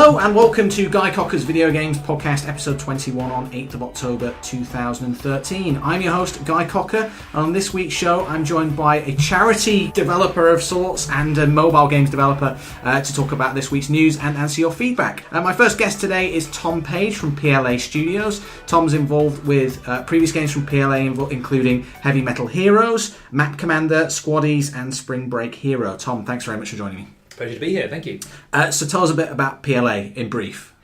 Hello and welcome to Guy Cocker's Video Games Podcast, episode 21 on 8th of October 2013. I'm your host, Guy Cocker, and on this week's show I'm joined by a charity developer of sorts and a mobile games developer to talk about this week's news and answer your feedback. My first guest today is Tom Page from PLA Studios. Tom's involved with previous games from PLA including Heavy Metal Heroes, Map Commander, Squaddies and Spring Break Hero. Tom, thanks very much for joining me. Pleasure to be here, thank you. So tell us a bit about PLA in brief.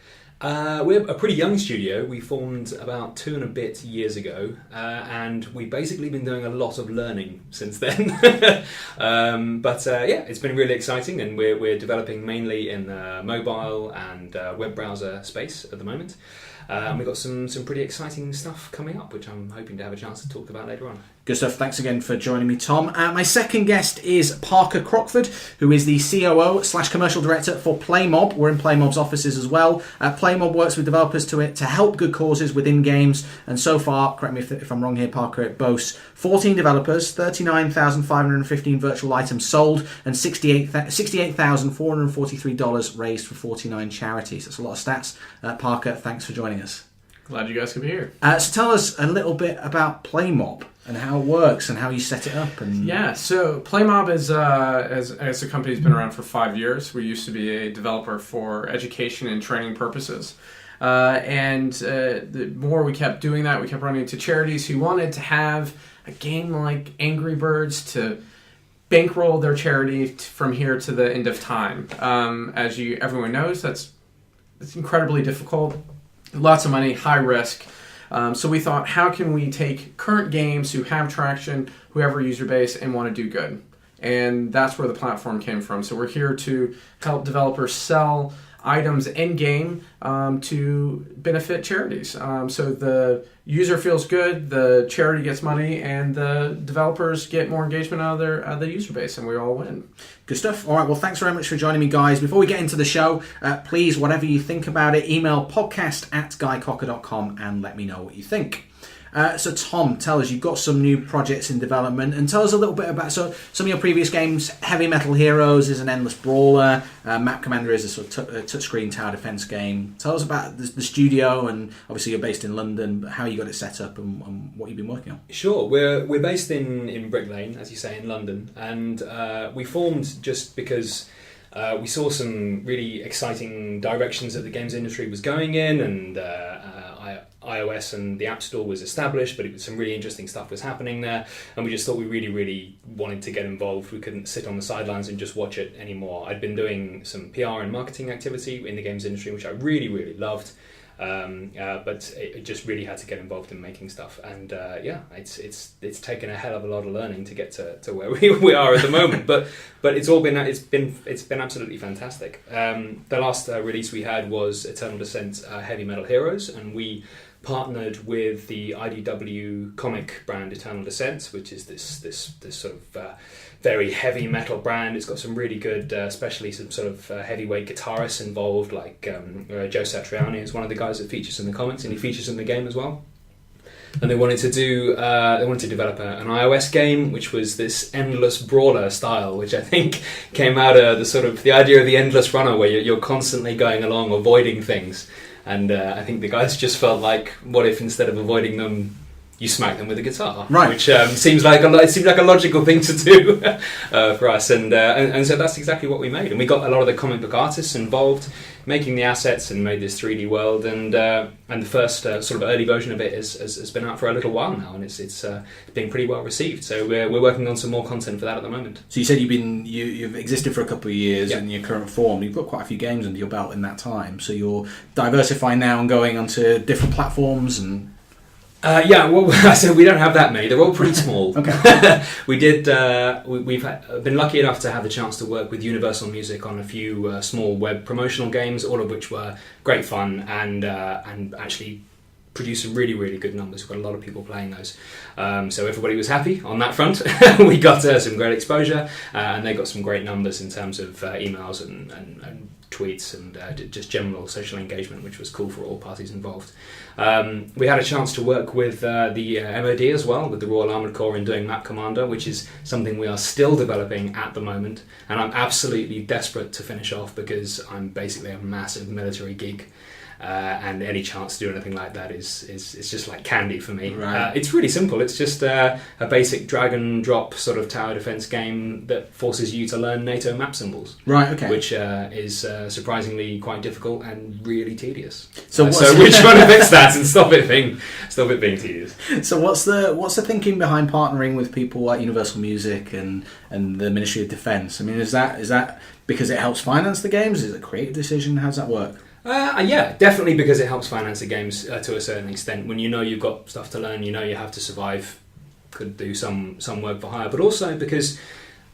We're a pretty young studio. We formed about 2 and a bit years ago, and we've basically been doing a lot of learning since then. But it's been really exciting, and we're developing mainly in the mobile and web browser space at the moment. And we've got some pretty exciting stuff coming up, which I'm hoping to have a chance to talk about later on. Good stuff. Thanks again for joining me, Tom. My second guest is Parker Crockford, who is the COO/commercial director for PlayMob. We're in PlayMob's offices as well. PlayMob works with developers to help good causes within games, and so far, correct me if I'm wrong here, Parker, it boasts 14 developers, 39,515 virtual items sold, and $68,443 raised for 49 charities. That's a lot of stats. Parker, thanks for joining us. Glad you guys could be here. So tell us a little bit about PlayMob and how it works and how you set it up. So PlayMob is as a company has been around for 5 years. We used to be a developer for education and training purposes. The more we kept doing that, we kept running into charities who wanted to have a game like Angry Birds to bankroll their charity from here to the end of time. As everyone knows, it's incredibly difficult. Lots of money, high risk. So we thought, how can we take current games who have traction, who have a user base, and want to do good? And that's where the platform came from. So we're here to help developers sell items in-game to benefit charities. So the user feels good, the charity gets money, and the developers get more engagement out of their user base, and we all win. Good stuff. All right, well, thanks very much for joining me, guys. Before we get into the show, please, whatever you think about it, email podcast@guycocker.com and let me know what you think. So Tom, tell us, you've got some new projects in development, and tell us a little bit about some of your previous games. Heavy Metal Heroes is an endless brawler, Map Commander is a sort of touchscreen tower defense game. Tell us about the studio, and obviously you're based in London, but how you got it set up and what you've been working on. Sure, we're based in Brick Lane, as you say, in London, and we formed just because we saw some really exciting directions that the games industry was going in, and iOS and the App Store was established, but some really interesting stuff was happening there, and we just thought we really, really wanted to get involved. We couldn't sit on the sidelines and just watch it anymore. I'd been doing some PR and marketing activity in the games industry, which I really, really loved, but it just really had to get involved in making stuff, and it's taken a hell of a lot of learning to get to where we are at the moment, but it's been absolutely fantastic. The last release we had was Eternal Descent Heavy Metal Heroes, and we partnered with the IDW comic brand Eternal Descent, which is this sort of very heavy metal brand. It's got some really good, especially some sort of heavyweight guitarists involved, like Joe Satriani is one of the guys that features in the comics, and he features in the game as well. And they wanted to develop an iOS game, which was this endless brawler style, which I think came out of the idea of the endless runner, where you're constantly going along avoiding things. And I think the guys just felt like, what if instead of avoiding them, you smack them with a guitar? Right. Which seemed like a logical thing to do for us, and so that's exactly what we made. And we got a lot of the comic book artists involved, making the assets, and made this 3D world. And the first sort of early version of it has been out for a little while now, and it's been pretty well received. So we're working on some more content for that at the moment. So you said you've existed for a couple of years. Yep. In your current form. You've got quite a few games under your belt in that time. So you're diversifying now and going onto different platforms and. I said we don't have that many. They're all pretty small. Okay. We've been lucky enough to have the chance to work with Universal Music on a few small web promotional games, all of which were great fun and actually produced some really, really good numbers. We've got a lot of people playing those. So everybody was happy on that front. We got some great exposure, and they got some great numbers in terms of emails and tweets and just general social engagement, which was cool for all parties involved. We had a chance to work with the MOD as well, with the Royal Armoured Corps in doing Map Commander, which is something we are still developing at the moment, and I'm absolutely desperate to finish off because I'm basically a massive military geek. And any chance to do anything like that is just like candy for me. Right. It's really simple. It's just a basic drag and drop sort of tower defense game that forces you to learn NATO map symbols. Right. Okay. Which is surprisingly quite difficult and really tedious. So we're trying to fix that and stop it being tedious. So what's the thinking behind partnering with people like Universal Music and the Ministry of Defence? I mean, is that because it helps finance the games? Is it a creative decision? How does that work? Yeah, definitely because it helps finance the games to a certain extent. When you know you've got stuff to learn, you know you have to survive, could do some work for hire, but also because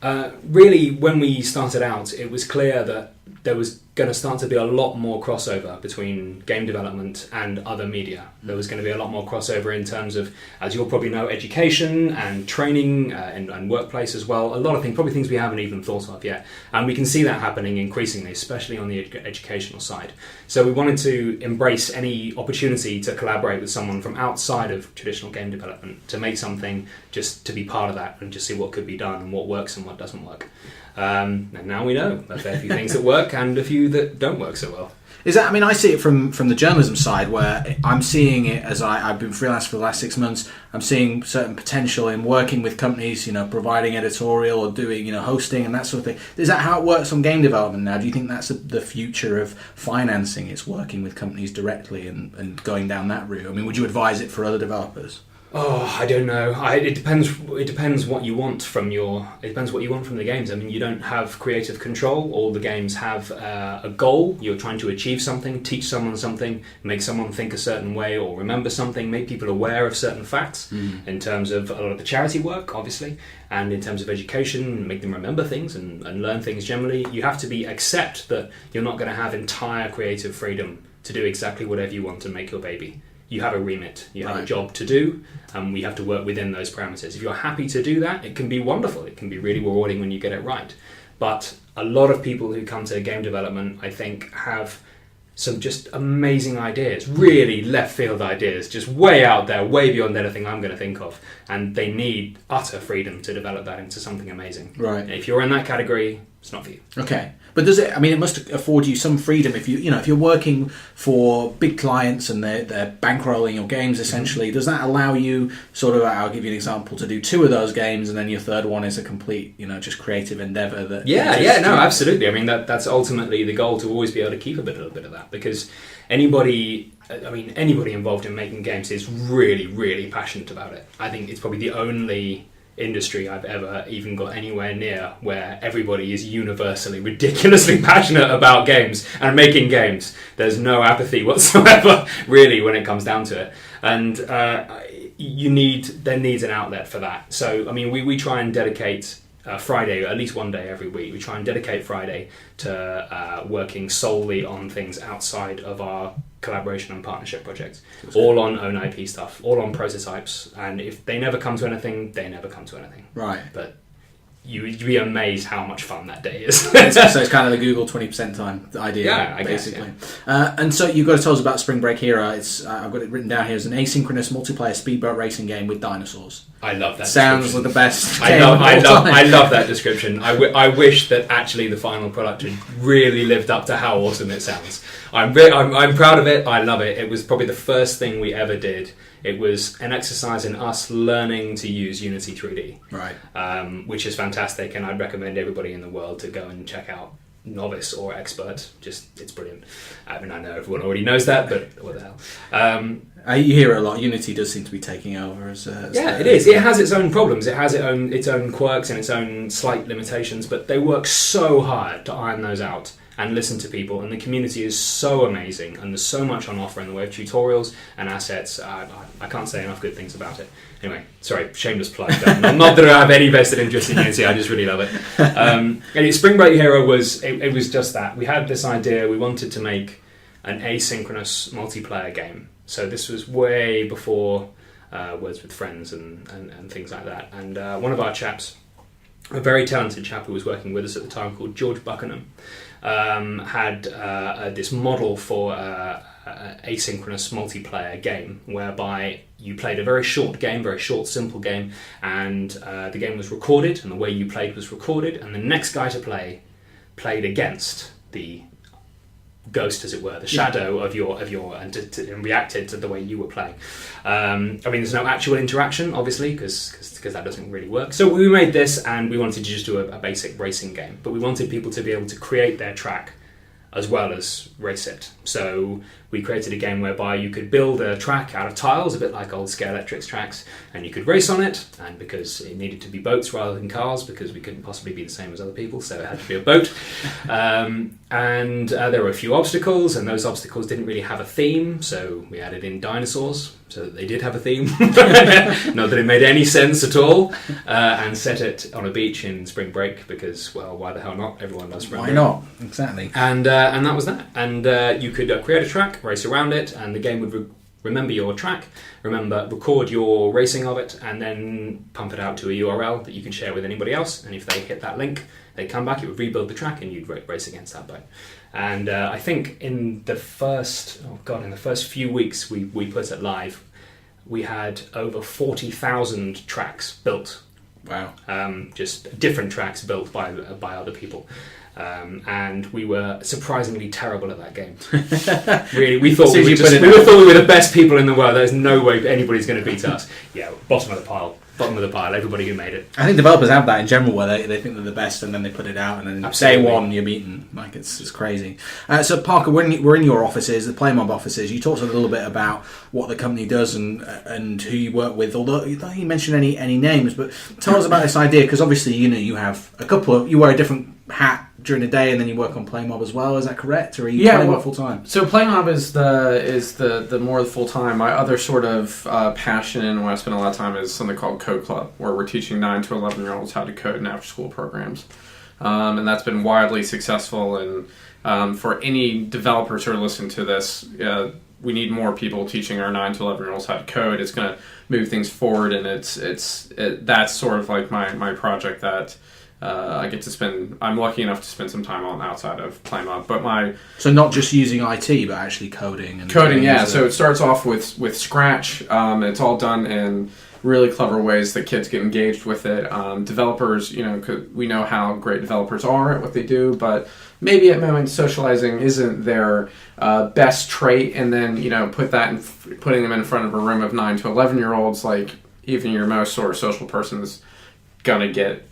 really when we started out, it was clear that there was going to start to be a lot more crossover between game development and other media. There was going to be a lot more crossover in terms of, as you'll probably know, education and training and workplace as well. A lot of things, probably things we haven't even thought of yet. And we can see that happening increasingly, especially on the educational side. So we wanted to embrace any opportunity to collaborate with someone from outside of traditional game development to make something, just to be part of that and just see what could be done and what works and what doesn't work. And now we know a fair few things that work and a few that don't work so well. Is that? I mean, I see it from the journalism side, where I'm seeing it as I've been freelance for the last 6 months. I'm seeing certain potential in working with companies, providing editorial or doing, hosting and that sort of thing. Is that how it works on game development now? Do you think that's the future of financing? It's working with companies directly and going down that route. I mean, would you advise it for other developers? Oh, I don't know. It depends. It depends what you want from It depends what you want from the games. I mean, you don't have creative control. All the games have a goal. You're trying to achieve something, teach someone something, make someone think a certain way, or remember something, make people aware of certain facts. In terms of a lot of the charity work, obviously, and in terms of education, make them remember things and learn things generally. You have to accept that you're not going to have entire creative freedom to do exactly whatever you want to make your baby. You have a remit, you have a job to do, and we have to work within those parameters. If you're happy to do that, it can be wonderful. It can be really rewarding when you get it right. But a lot of people who come to game development, I think, have some just amazing ideas, really left field ideas, just way out there, way beyond anything I'm going to think of. And they need utter freedom to develop that into something amazing. Right. And if you're in that category, it's not for you. Okay. But does it? I mean, it must afford you some freedom if if you're working for big clients and they're bankrolling your games essentially. Does that allow you sort of? I'll give you an example, to do 2 of those games and then your third one is a complete, just creative endeavor. Absolutely. I mean, that's ultimately the goal, to always be able to keep a little bit of that, because anybody involved in making games is really, really passionate about it. I think it's probably the only industry I've ever even got anywhere near where everybody is universally ridiculously passionate about games and making games. There's no apathy whatsoever really when it comes down to it, and there needs an outlet for that. So I mean, we try and dedicate Friday, at least one day every week, we try and dedicate Friday to working solely on things outside of our collaboration and partnership projects. All on own IP stuff, all on prototypes, and if they never come to anything, they never come to anything. Right. But you'd be amazed how much fun that day is. So it's kind of the Google 20% time idea, yeah, I basically. guess, yeah. And so you've got to tell us about Spring Break Hero. It's I've got it written down here as an asynchronous multiplayer speedboat racing game with dinosaurs. I love that. Sounds like the best. I love that description. I wish that actually the final product had really lived up to how awesome it sounds. I'm proud of it. I love it. It was probably the first thing we ever did. It was an exercise in us learning to use Unity 3D, right? Which is fantastic, and I'd recommend everybody in the world to go and check out Novice or Expert. It's brilliant. I mean, I know everyone already knows that, but what the hell? You hear it a lot. Unity does seem to be taking over as it is. It has its own problems. It has its own quirks and its own slight limitations, but they work so hard to iron those out and listen to people, and the community is so amazing, and there's so much on offer in the way of tutorials and assets. I can't say enough good things about it. Anyway, sorry, shameless plug. Not that I have any vested interest in Unity, I just really love it. Anyway, Spring Break Hero was just that. We had this idea, we wanted to make an asynchronous multiplayer game. So this was way before Words with Friends and things like that. And one of our chaps a very talented chap who was working with us at the time called George Buckingham had this model for asynchronous multiplayer game whereby you played a very short game, very short, simple game, and the game was recorded, and the way you played was recorded, and the next guy to play played against the ghost, as it were, the shadow of your and reacted to the way you were playing. I mean, there's no actual interaction, obviously, because that doesn't really work. So we made this, and we wanted to just do a basic racing game, but we wanted people to be able to create their track as well as race it. So we created a game whereby you could build a track out of tiles, a bit like old Scalextric tracks, and you could race on it, and because it needed to be boats rather than cars, because we couldn't possibly be the same as other people, so it had to be a boat. And there were a few obstacles, and those obstacles didn't really have a theme, so we added in dinosaurs, so that they did have a theme. Not that it made any sense at all. And set it on a beach in spring break, because, well, why the hell not? Everyone loves spring break. Why not? Exactly. And that was that. And you could create a track, race around it, and the game would remember your track, record your racing of it, and then pump it out to a URL that you can share with anybody else. And if they hit that link, they come back, it would rebuild the track, and you'd race against that boat. And I think in the first few weeks we put it live, we had over 40,000 tracks built. Wow. Just different tracks built by other people. And we were surprisingly terrible at that game. Really, we thought we were the best people in the world. There's no way anybody's going to beat us. Yeah, bottom of the pile. Everybody who made it. I think developers have that in general, where they think they're the best, and then they put it out, and then Absolutely. Day one you're beaten. Like it's crazy. So Parker, we're in your offices, the PlayMob offices. You talked a little bit about what the company does and who you work with. Although you don't mention any names, but tell us about this idea, because obviously you have you wear a different hat during the day, and then you work on PlayMob as well. Is that correct, or are you PlayMob full time? So PlayMob is the more full time. My other sort of passion and what I spend a lot of time is something called Code Club, where we're teaching 9 to 11-year-olds how to code in after school programs, and that's been wildly successful. And for any developers who are listening to this, we need more people teaching our 9 to 11-year-olds how to code. It's going to move things forward, and that's sort of like my project that I get to spend. I'm lucky enough to spend some time on outside of PlayMob, but so not just using IT, but actually coding. Yeah. So it starts off with Scratch. It's all done in really clever ways that kids get engaged with it. Developers, we know how great developers are at what they do, but maybe at moments socializing isn't their best trait. And then putting them in front of a room of 9 to 11-year-olds, like even your most sort of social person is gonna get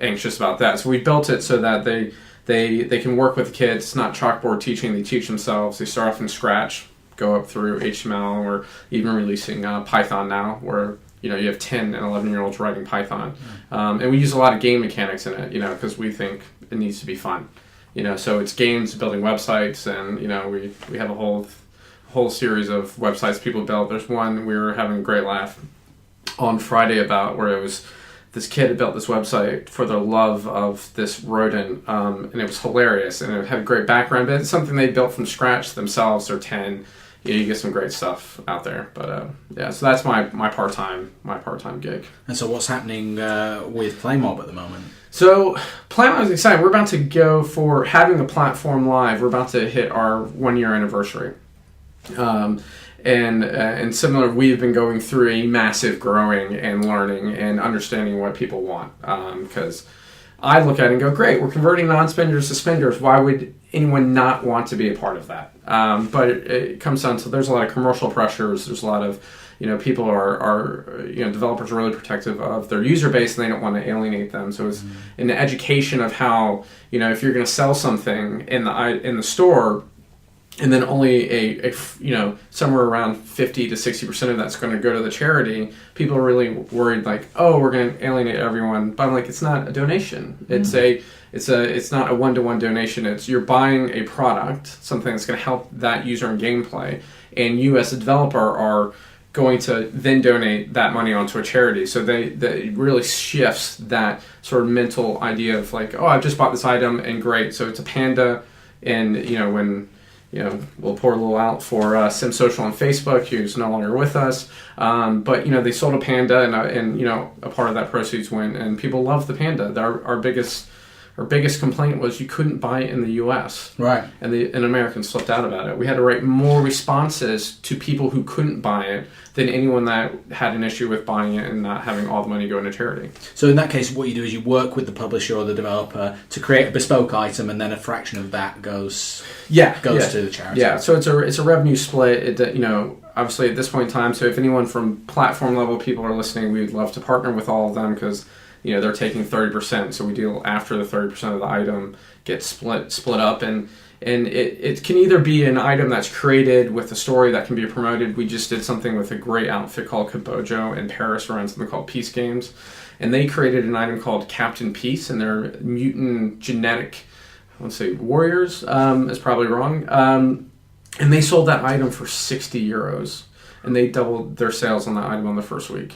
anxious about that. So we built it so that they can work with the kids. It's not chalkboard teaching. They teach themselves. They start off in Scratch, go up through HTML. We're even releasing Python now, where you have 10 and 11-year-olds writing Python. And we use a lot of game mechanics in it, because we think it needs to be fun. So it's games, building websites, and we have a whole series of websites people built. There's one we were having a great laugh on Friday about, where it was this kid had built this website for the love of this rodent, and it was hilarious, and it had a great background, but it's something they built from scratch themselves. They're 10. You get some great stuff out there, but so that's my part-time gig. And so what's happening with PlayMob at the moment? So PlayMob is exciting. We're about to go for having the platform live. We're about to hit our 1-year anniversary. And similar, we've been going through a massive growing and learning and understanding what people want. Because I look at it and go, great, we're converting non-spenders to spenders. Why would anyone not want to be a part of that? But it comes down to, there's a lot of commercial pressures. There's a lot of, people are developers are really protective of their user base, and they don't want to alienate them. So it's an education of how, if you're going to sell something in the store, and then only a somewhere around 50 to 60% of that's going to go to the charity, people are really worried, like, oh, we're going to alienate everyone. But I'm like, it's not a donation. It's not a one-to-one donation. It's you're buying a product, something that's going to help that user in gameplay, and you as a developer are going to then donate that money onto a charity. So it really shifts that sort of mental idea of like, oh, I just bought this item and great. So it's a panda, and when we'll pour a little out for Sim Social on Facebook, who's no longer with us. But they sold a panda, and a part of that proceeds went, and people love the panda. Our biggest complaint was you couldn't buy it in the U.S. Right. And Americans flipped out about it. We had to write more responses to people who couldn't buy it than anyone that had an issue with buying it and not having all the money go into charity. So in that case, what you do is you work with the publisher or the developer to create a bespoke item, and then a fraction of that goes to the charity. Yeah, so it's a revenue split. Obviously at this point in time, so if anyone from platform level people are listening, we'd love to partner with all of them because they're taking 30%, so we deal after the 30% of the item gets split up, and it can either be an item that's created with a story that can be promoted. We just did something with a great outfit called Kabojo in Paris, around something called Peace Games, and they created an item called Captain Peace, and they're mutant genetic, let's say warriors, is probably wrong, and they sold that item for €60, and they doubled their sales on that item on the first week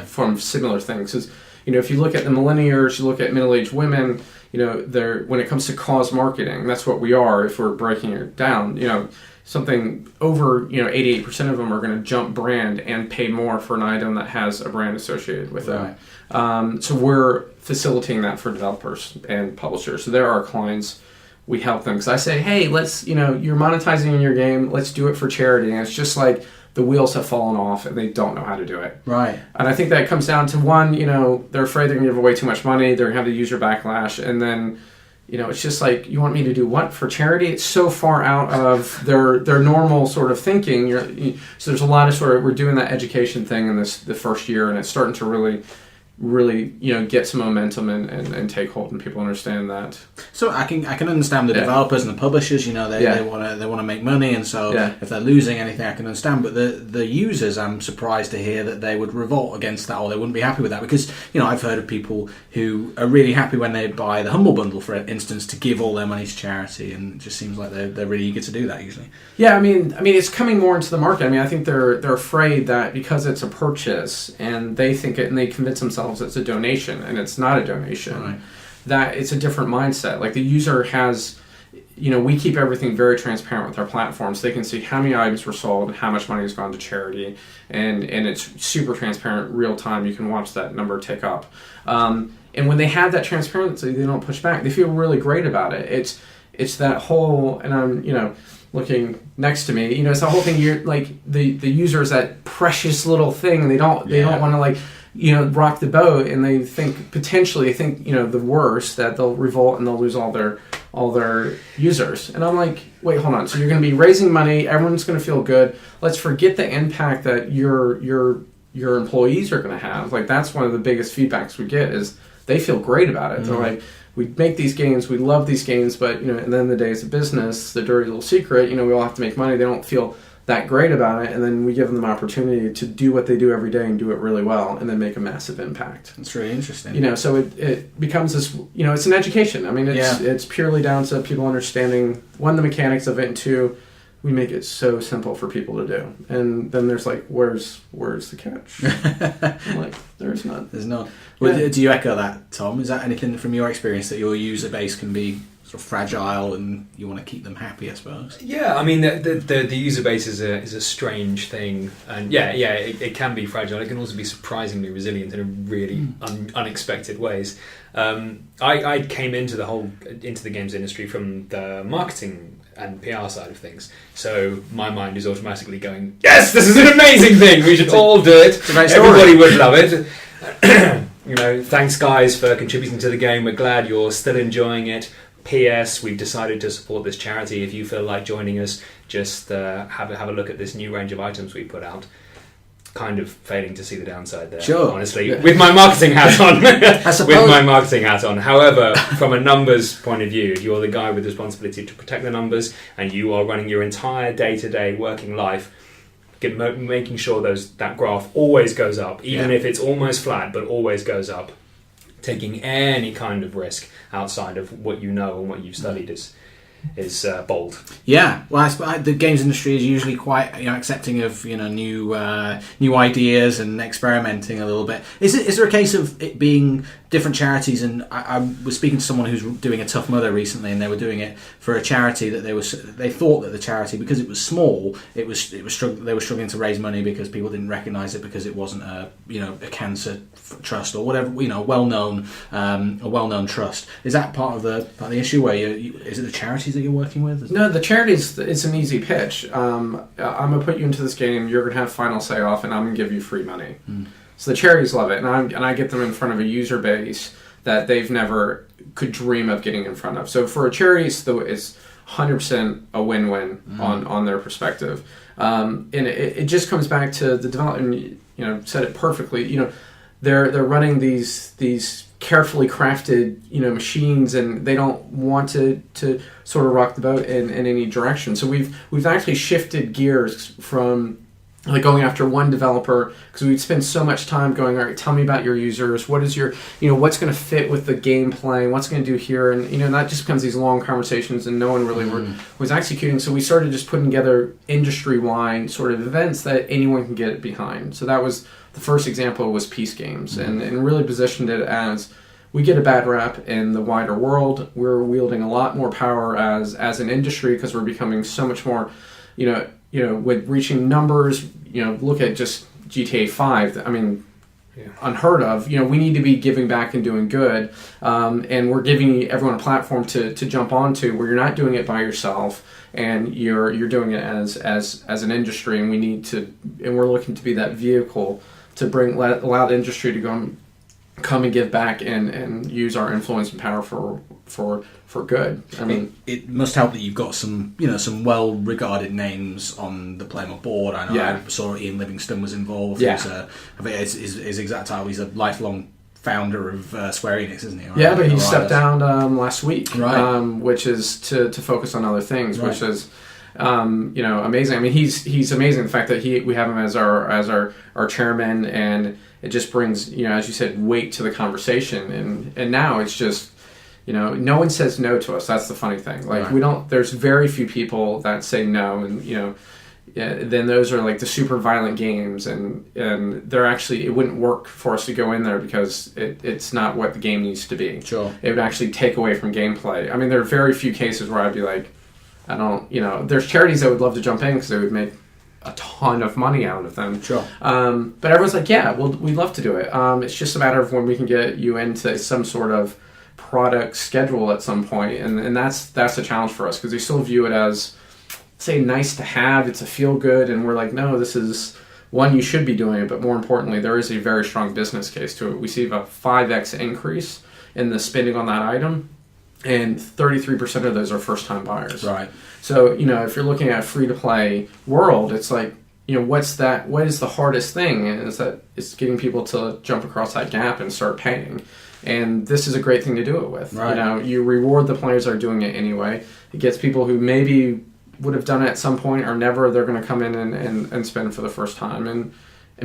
from similar things. If you look at the millennials, you look at middle-aged women, when it comes to cause marketing, that's what we are if we're breaking it down. Something over, 88% of them are going to jump brand and pay more for an item that has a brand associated with it. So we're facilitating that for developers and publishers. So they're our clients. We help them because I say, hey, let's, you're monetizing in your game. Let's do it for charity. And it's just like the wheels have fallen off and they don't know how to do it. Right. And I think that comes down to one, they're afraid they're going to give away too much money. They're going to have the user backlash. And then, it's just like, you want me to do what for charity? It's so far out of their normal sort of thinking. So there's a lot of we're doing that education thing in the first year, and it's starting to really get some momentum and take hold, and people understand that. So I can understand the developers and the publishers. They want to make money, and so if they're losing anything, I can understand. But the users, I'm surprised to hear that they would revolt against that, or they wouldn't be happy with that, because I've heard of people who are really happy when they buy the Humble Bundle, for instance, to give all their money to charity, and it just seems like they're really eager to do that usually. Yeah, I mean it's coming more into the market. I think they're afraid that because it's a purchase and they think it, and they convince themselves it's a donation, and it's not a donation. Right. That it's a different mindset. Like the user has, we keep everything very transparent with our platforms. They can see how many items were sold and how much money has gone to charity, and it's super transparent, real time. You can watch that number tick up. And when they have that transparency, they don't push back. They feel really great about it. It's that whole, and I'm looking next to me, it's the whole thing. You're like the user is that precious little thing. They don't want to rock the boat, and they think the worst, that they'll revolt and they'll lose all their users. And I'm like, wait, hold on. So you're going to be raising money, everyone's going to feel good. Let's forget the impact that your employees are going to have. Like that's one of the biggest feedbacks we get is they feel great about it. Mm-hmm. They're like, we make these games, we love these games, but at the end of the day, it's a business, the dirty little secret. We all have to make money. They don't feel that great about it, and then we give them the opportunity to do what they do every day and do it really well, and then make a massive impact. That's really interesting. So it becomes this. It's an education. It's purely down to people understanding, one, the mechanics of it, and two, we make it so simple for people to do. And then there's like, where's the catch? I'm like, there's none. There's none. Well, do you echo that, Tom? Is that anything from your experience that your user base can be sort of fragile and you want to keep them happy, I suppose? Yeah, the user base is a strange thing, and it can be fragile. It can also be surprisingly resilient in really unexpected ways. I came into the games industry from the marketing and PR side of things, so my mind is automatically going, yes, this is an amazing thing, we should all do it, everybody would love it. Thanks guys for contributing to the game, we're glad you're still enjoying it. P.S. We've decided to support this charity. If you feel like joining us, just have a look at this new range of items we put out. Kind of failing to see the downside there, sure. Honestly, with my marketing hat on. With my marketing hat on. However, from a numbers point of view, if you're the guy with the responsibility to protect the numbers and you are running your entire day-to-day working life, making sure that graph always goes up, even if it's almost flat, but always goes up. Taking any kind of risk outside of what you know and what you've studied is bold. Yeah, well, the games industry is usually quite accepting of new ideas and experimenting a little bit. Is there a case of it being different charities? And I was speaking to someone who's doing a Tough Mudder recently, and they were doing it for a charity that they thought that the charity, because it was small, they were struggling to raise money because people didn't recognise it because it wasn't a cancer trust or whatever, a well-known trust. Is that part of the issue where is it the charities that you're working with? No, the charities, it's an easy pitch. I'm going to put you into this game, you're going to have final say off, and I'm going to give you free money. So the charities love it, and I get them in front of a user base that they've never could dream of getting in front of. So for a charity, it's 100% a win-win on their perspective. And it just comes back to the development, said it perfectly. They're running these carefully crafted machines, and they don't want to sort of rock the boat in any direction. So we've actually shifted gears from like going after one developer, because we'd spend so much time going, all right, tell me about your users, what is your what's going to fit with the gameplay, what's going to do here, and that just becomes these long conversations, and no one really was executing. So we started just putting together industry-wide sort of events that anyone can get behind. So that was the first example, was Peace Games, and really positioned it as, we get a bad rap in the wider world. We're wielding a lot more power as an industry, because we're becoming so much more, with reaching numbers. Look at just GTA 5. I mean, unheard of. We need to be giving back and doing good, and we're giving everyone a platform to jump onto, where you're not doing it by yourself, and you're doing it as an industry, and we're looking to be that vehicle to allow the industry to come and give back and use our influence and power for good. I mean, it must help that you've got some well-regarded names on the PlayMob board. I know I saw Ian Livingston was involved. Yeah. His exact title, he's a lifelong founder of Square Enix, isn't he? Right? Yeah, but he stepped down last week, right? Which is to focus on other things, right. Which is amazing. I mean, he's amazing. The fact that we have him as our chairman, and it just brings, as you said, weight to the conversation. And now it's just, no one says no to us. That's the funny thing. Like, right. There's very few people that say no, and then those are like the super violent games, and they're actually, it wouldn't work for us to go in there, because it's not what the game needs to be. Sure. It would actually take away from gameplay. I mean, there are very few cases where I'd be like, I don't, there's charities that would love to jump in because they would make a ton of money out of them. Sure. But everyone's like, yeah, well, we'd love to do it. It's just a matter of when we can get you into some sort of product schedule at some point, and that's a challenge for us, because they still view it as, say, nice to have. It's a feel good, and we're like, no, this is one, you should be doing it, but more importantly, there is a very strong business case to it. We see a 5x increase in the spending on that item, and 33% of those are first-time buyers. Right. So, if you're looking at a free-to-play world, it's like, what is the hardest thing? And it's getting people to jump across that gap and start paying. And this is a great thing to do it with. Right. You reward the players that are doing it anyway. It gets people who maybe would have done it at some point or never, they're going to come in and spend for the first time. And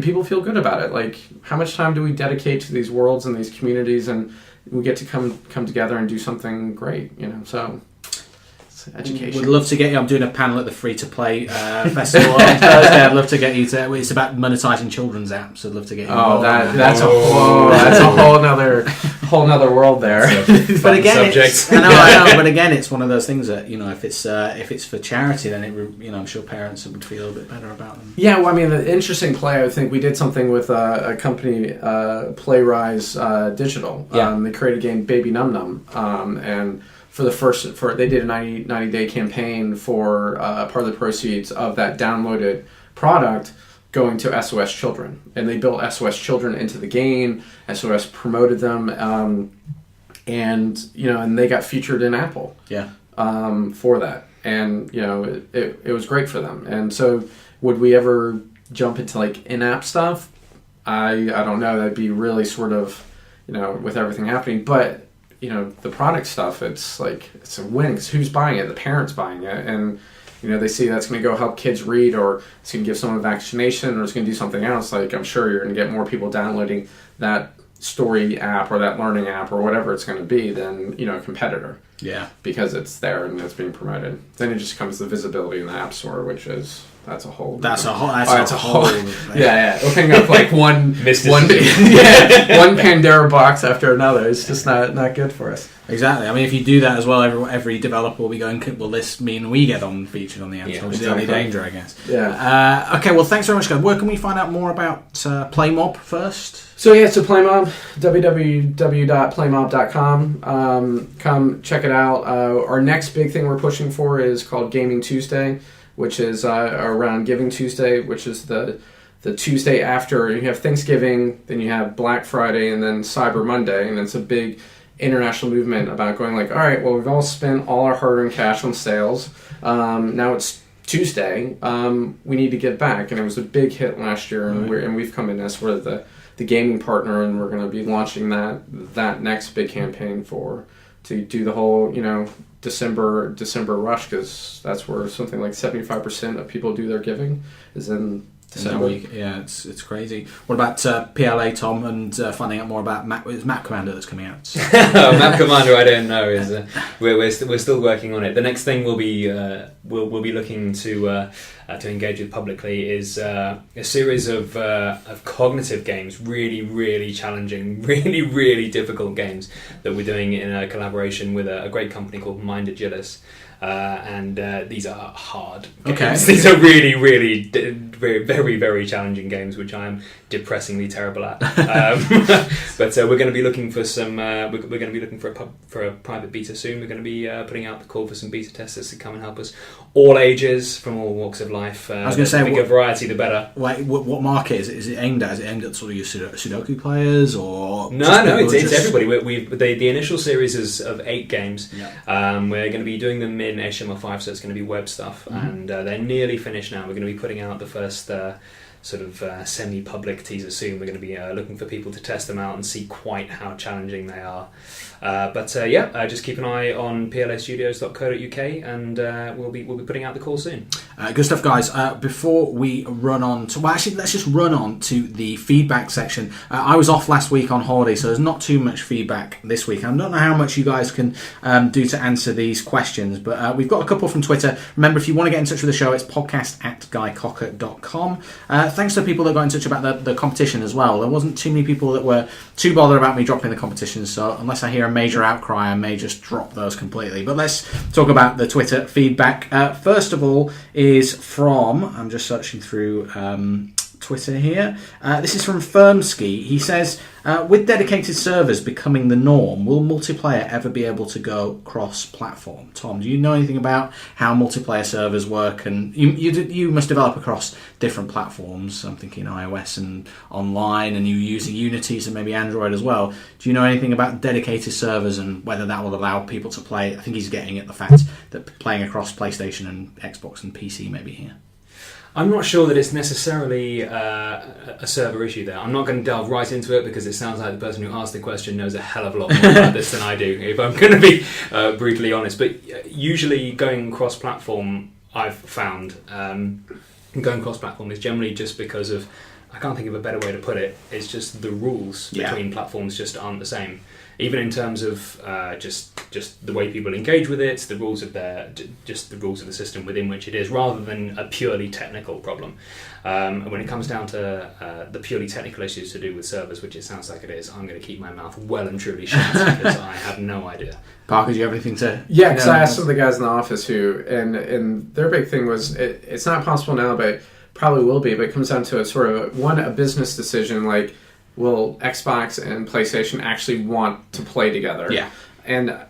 people feel good about it. Like, how much time do we dedicate to these worlds and these communities, and we get to come together and do something great, so it's education. Would love to get you. I'm doing a panel at the Free to Play festival on Thursday. I'd love to get you to. It's about monetizing children's apps. I'd love to get you. Oh, that's a whole nother world there. But again, I know. But again, it's one of those things that if it's for charity, then I'm sure parents would feel a bit better about them. Yeah, well, I mean, the interesting play. I think we did something with a company, PlayRise Digital. Yeah. They created a game, Baby Num Num, and they did a 90-day campaign for part of the proceeds of that downloaded product going to SOS Children, and they built SOS Children into the game. SOS promoted them, and they got featured in Apple. Yeah. For that, and it was great for them. And so, would we ever jump into like in-app stuff? I don't know. That'd be really sort of with everything happening, but. The product stuff, it's like, it's a win, because who's buying it? The parents buying it, and they see that's going to go help kids read, or it's going to give someone a vaccination, or it's going to do something else. Like, I'm sure you're going to get more people downloading that story app or that learning app or whatever it's going to be than a competitor. Yeah. Because it's there and it's being promoted. Then it just comes to the visibility in the App Store, which is... That's a whole. That's a whole. Yeah. Opening up like one Pandora box after another. It's just not good for us. Exactly. I mean, if you do that as well, every developer will be going, will this mean we get featured on the App Store? Which is the only danger, I guess. Yeah. Okay, well, thanks very much, guys. Where can we find out more about PlayMob first? So PlayMob, www.playmob.com. Come check it out. Our next big thing we're pushing for is called Gaming Tuesday, which is around Giving Tuesday, which is the Tuesday after you have Thanksgiving, then you have Black Friday, and then Cyber Monday, and it's a big international movement about going like, all right, well, we've all spent all our hard-earned cash on sales. Now it's Tuesday. We need to give back, and it was a big hit last year, and we've come in as sort of the gaming partner, and we're going to be launching that next big campaign to do the whole December rush, because that's where something like 75% of people do their giving is in December. Yeah, it's crazy. What about PLA, Tom, and finding out more about Map Commander that's coming out? Map Commander, I don't know. We're still working on it. The next thing we'll be looking to engage with publicly is a series of cognitive games, really, really challenging, really, really difficult games that we're doing in a collaboration with a great company called Mind Agilis. And these are hard games. Okay. These are really, really very, very, very challenging games, which I am depressingly terrible at. But we're going to be looking for some. We're going to be looking for a private beta soon. We're going to be putting out the call for some beta testers to come and help us. All ages, from all walks of life. I was going to say, the bigger variety, the better. What market is it aimed at? Is it aimed at sort of your Sudoku players, or no? It's everybody. The initial series is of 8 games. Yeah. We're going to be doing them in HTML5, so it's going to be web stuff, and they're nearly finished now. We're going to be putting out the first sort of semi-public teaser soon. We're going to be looking for people to test them out and see quite how challenging they are. Just keep an eye on plastudios.co.uk, and we'll be putting out the call soon. Good stuff, guys. Before we run on to... Well, actually, let's just run on to the feedback section. I was off last week on holiday, so there's not too much feedback this week. I don't know how much you guys can do to answer these questions, but we've got a couple from Twitter. Remember, if you want to get in touch with the show, it's podcast@guycocker.com. Thanks to the people that got in touch about the competition as well. There wasn't too many people that were too bothered about me dropping the competition, so unless I hear a major outcry, I may just drop those completely. But let's talk about the Twitter feedback. First of all is from... I'm just searching through Twitter here. This is from Firmski. He says, with dedicated servers becoming the norm, will multiplayer ever be able to go cross-platform? Tom, do you know anything about how multiplayer servers work? And you must develop across different platforms. I'm thinking iOS and online, and you using Unity, so maybe Android as well. Do you know anything about dedicated servers and whether that will allow people to play? I think he's getting at the fact that playing across PlayStation and Xbox and PC maybe here. I'm not sure that it's necessarily a server issue there. I'm not going to delve right into it because it sounds like the person who asked the question knows a hell of a lot more about this than I do, if I'm going to be brutally honest. But usually going cross-platform, I've found, going cross-platform is generally just because of, I can't think of a better way to put it, it's just the rules between platforms just aren't the same. Even in terms of just the way people engage with it, the rules of the system within which it is, rather than a purely technical problem. And when it comes down to the purely technical issues to do with servers, which it sounds like it is, I'm going to keep my mouth well and truly shut because I have no idea. Parker, do you have anything to... Yeah, because I asked some of the guys in the office and their big thing was, it's not possible now, but probably will be, but it comes down to a business decision, like, will Xbox and PlayStation actually want to play together? Yeah. And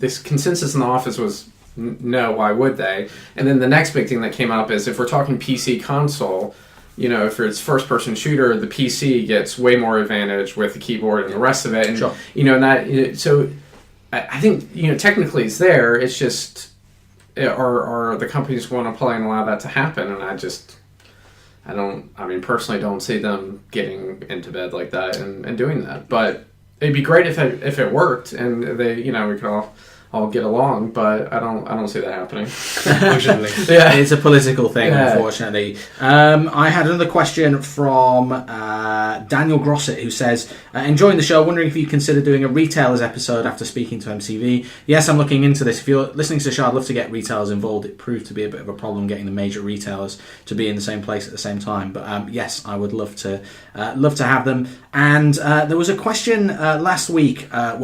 this consensus in the office was, no, why would they? And then the next big thing that came up is, if we're talking PC console, if it's first-person shooter, the PC gets way more advantage with the keyboard and the rest of it. And, sure. So I think, technically it's there, it's just, are the companies want to play and allow that to happen? And personally don't see them getting into bed like that and doing that. But it'd be great if it worked, and they, we could all get along, but I don't see that happening. Unfortunately. Yeah, it's a political thing, Yeah. unfortunately. I had another question from Daniel Grosset, who says, enjoying the show, wondering if you consider doing a retailers episode after speaking to MCV. Yes, I'm looking into this. If you're listening to the show, I'd love to get retailers involved. It proved to be a bit of a problem getting the major retailers to be in the same place at the same time. But yes, I would love to have them. And there was a question last week, a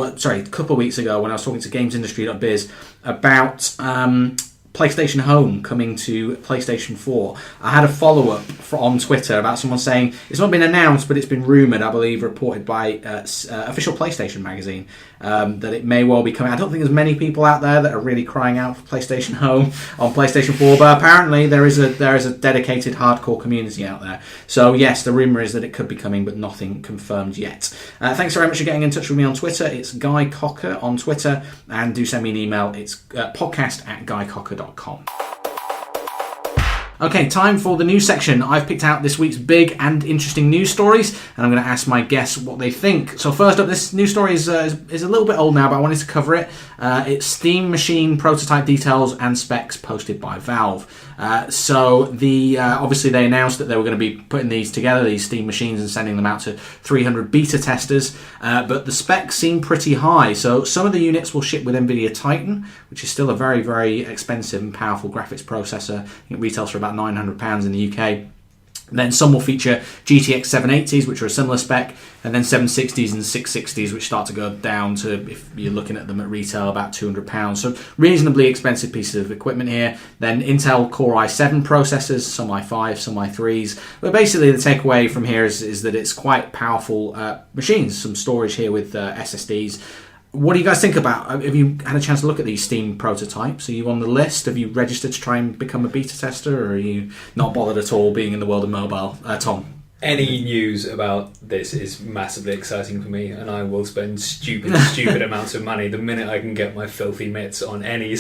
couple of weeks ago, when I was talking to GamesIndustry.biz about PlayStation Home coming to PlayStation 4. I had a follow-up on Twitter about someone saying it's not been announced, but it's been rumoured, I believe, reported by official PlayStation magazine, that it may well be coming. I don't think there's many people out there that are really crying out for PlayStation Home on PlayStation 4, but apparently there is a dedicated hardcore community out there. So yes, the rumour is that it could be coming, but nothing confirmed yet. Thanks very much for getting in touch with me on Twitter. It's Guy Cocker on Twitter, and do send me an email. It's podcast@guycocker.com. Okay, time for the news section. I've picked out this week's big and interesting news stories, and I'm going to ask my guests what they think. So first up, this news story is a little bit old now, but I wanted to cover it. It's Steam Machine prototype details and specs posted by Valve. So obviously they announced that they were going to be putting these together, these Steam Machines, and sending them out to 300 beta testers, but the specs seem pretty high. So some of the units will ship with NVIDIA Titan, which is still a very, very expensive and powerful graphics processor. I think it retails for about £900 in the UK. Then some will feature GTX 780s, which are a similar spec, and then 760s and 660s, which start to go down to, if you're looking at them at retail, about £200. So reasonably expensive pieces of equipment here. Then Intel Core i7 processors, some i5, some i3s. But basically the takeaway from here is that it's quite powerful machines. Some storage here with SSDs. What do you guys think about? Have you had a chance to look at these Steam prototypes? Are you on the list? Have you registered to try and become a beta tester, or are you not bothered at all being in the world of mobile? Tom? Any news about this is massively exciting for me, and I will spend stupid amounts of money the minute I can get my filthy mitts on any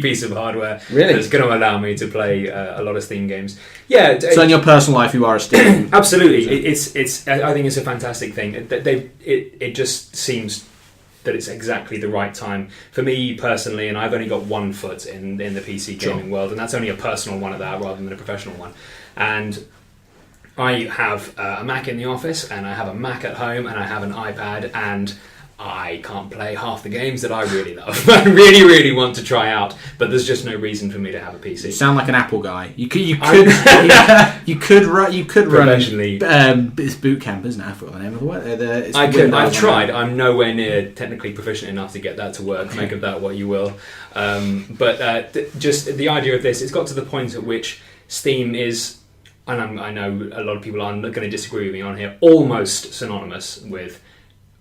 piece of hardware that's going to allow me to play a lot of Steam games. Yeah. So in your personal life, you are a Steam. Absolutely. It's. I think it's a fantastic thing. It just seems that it's exactly the right time for me personally, and I've only got one foot in the PC gaming world, and that's only a personal one at that rather than a professional one. And I have a Mac in the office, and I have a Mac at home, and I have an iPad, and I can't play half the games that I really love. I really, really want to try out, but there's just no reason for me to have a PC. You sound like an Apple guy. You could run it's boot camp, isn't it? I forgot the name of the word. I've tried. I'm nowhere near technically proficient enough to get that to work. Make of that what you will. But just the idea of this, it's got to the point at which Steam is, and I know a lot of people are going to disagree with me on here, almost synonymous with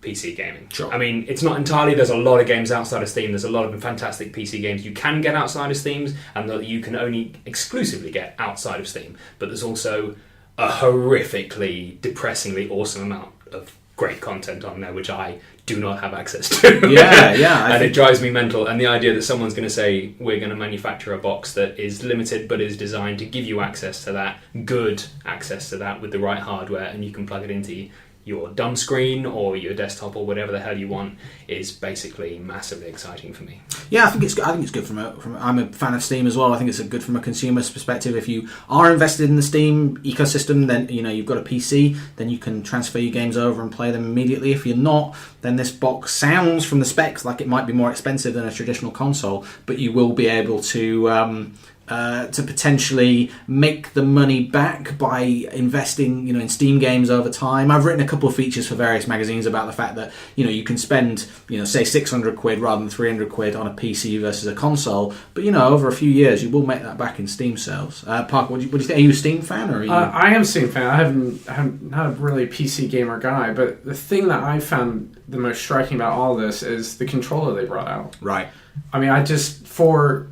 PC gaming. Sure. I mean, it's not entirely. There's a lot of games outside of Steam. There's a lot of fantastic PC games you can get outside of Steam, and that you can only exclusively get outside of Steam. But there's also a horrifically, depressingly awesome amount of great content on there, which I do not have access to. Yeah. And it drives me mental. And the idea that someone's going to say, we're going to manufacture a box that is limited but is designed to give you access to that, good access to that with the right hardware, and you can plug it into your dumb screen or your desktop or whatever the hell you want, is basically massively exciting for me. Yeah, I think it's good from I'm a fan of Steam as well. I think it's good from a consumer's perspective. If you are invested in the Steam ecosystem, then you've got a PC, then you can transfer your games over and play them immediately. If you're not, then this box sounds from the specs like it might be more expensive than a traditional console, but you will be able to potentially make the money back by investing, in Steam games over time. I've written a couple of features for various magazines about the fact that, you can spend, say £600 rather than £300 on a PC versus a console, but over a few years you will make that back in Steam sales. Parker, what do you think? Are you a Steam fan, or are you? I am a Steam fan. I'm not a really PC gamer guy, but the thing that I found the most striking about all this is the controller they brought out. Right. I mean, I just for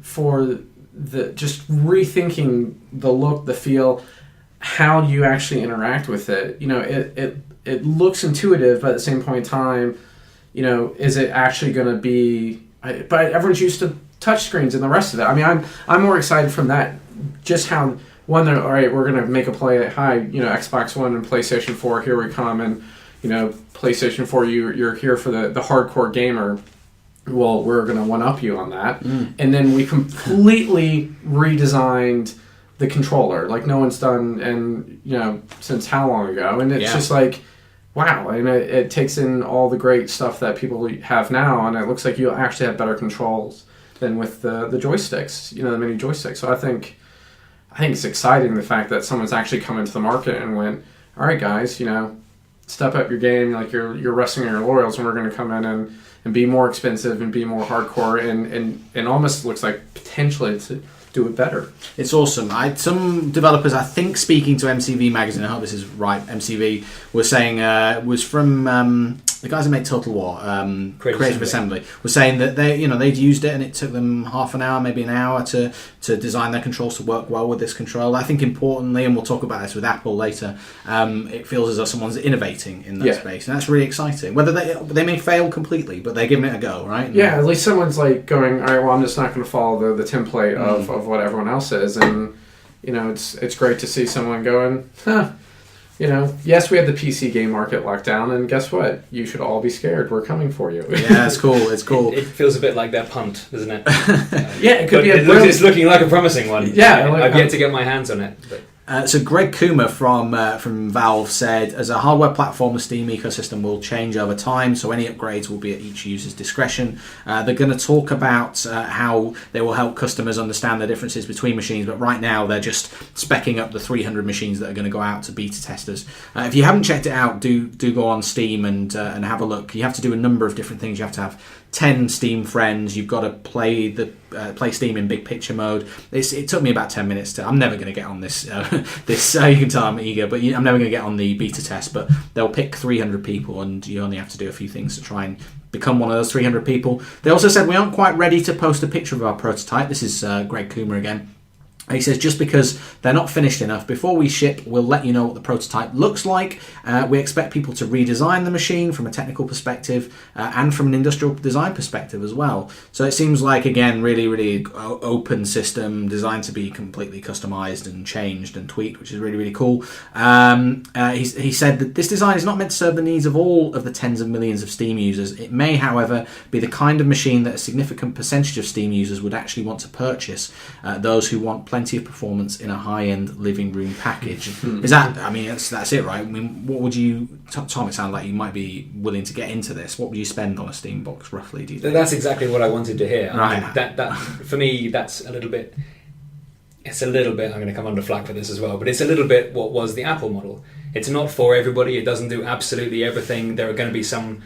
just rethinking the look, the feel, how you actually interact with it. It looks intuitive, but at the same point in time, is it actually going to be? But everyone's used to touchscreens and the rest of it. I mean, I'm more excited from that. Just how all right, we're going to make a play. Hi, Xbox One and PlayStation 4, here we come, and PlayStation 4, you're here for the hardcore gamer. well, we're going to one-up you on that. And then we completely redesigned the controller, like no one's done, and since how long ago? And it's just like, wow, and it takes in all the great stuff that people have now, and it looks like you actually have better controls than with the joysticks, the mini joysticks. So I think it's exciting, the fact that someone's actually come into the market and went, all right, guys, step up your game, like you're resting on your laurels, and we're going to come in and be more expensive and be more hardcore, and almost looks like potentially to do it better. It's awesome. Some developers, I think, speaking to MCV Magazine, I hope this is right, MCV, was saying, was from the guys who make Total War, Creative Assembly, was saying that they'd used it and it took them half an hour, maybe an hour to design their controls to work well with this controller. I think importantly, and we'll talk about this with Apple later, it feels as though someone's innovating in that space, and that's really exciting. Whether they may fail completely, but they're giving it a go, right? Yeah, at least someone's like going, all right, well, I'm just not going to follow the template of what everyone else is, and it's great to see someone going, yes, we have the PC game market locked down, and guess what? You should all be scared. We're coming for you. Yeah, it's cool. It's cool. It feels a bit like their punt, doesn't it? Yeah, it could be. It's looking like a promising one. Yeah, I've yet to get my hands on it. But. So Greg Coomer from Valve said, as a hardware platform, the Steam ecosystem will change over time, so any upgrades will be at each user's discretion. They're going to talk about how they will help customers understand the differences between machines, but right now they're just speccing up the 300 machines that are going to go out to beta testers. If you haven't checked it out, do go on Steam and have a look. You have to do a number of different things. You have to have 10 Steam friends. You've got to play Steam in big picture mode. It took me about 10 minutes I'm never going to get on this. You can tell I'm eager, but I'm never going to get on the beta test. But they'll pick 300 people, and you only have to do a few things to try and become one of those 300 people. They also said we aren't quite ready to post a picture of our prototype. This is Greg Coomer again. He says, just because they're not finished enough, before we ship, we'll let you know what the prototype looks like. We expect people to redesign the machine from a technical perspective and from an industrial design perspective as well. So it seems like, again, really, really open system designed to be completely customized and changed and tweaked, which is really, really cool. He said that this design is not meant to serve the needs of all of the tens of millions of Steam users. It may, however, be the kind of machine that a significant percentage of Steam users would actually want to purchase, those who want plenty of performance in a high-end living room package. Is that? I mean, that's it, right? I mean, what would you, Tom? It sounded like you might be willing to get into this. What would you spend on a Steam box, roughly? Do you think? That's exactly what I wanted to hear. Right. I mean, that for me, that's a little bit. It's a little bit. I'm going to come under flack for this as well, but it's a little bit what was the Apple model. It's not for everybody. It doesn't do absolutely everything. There are going to be some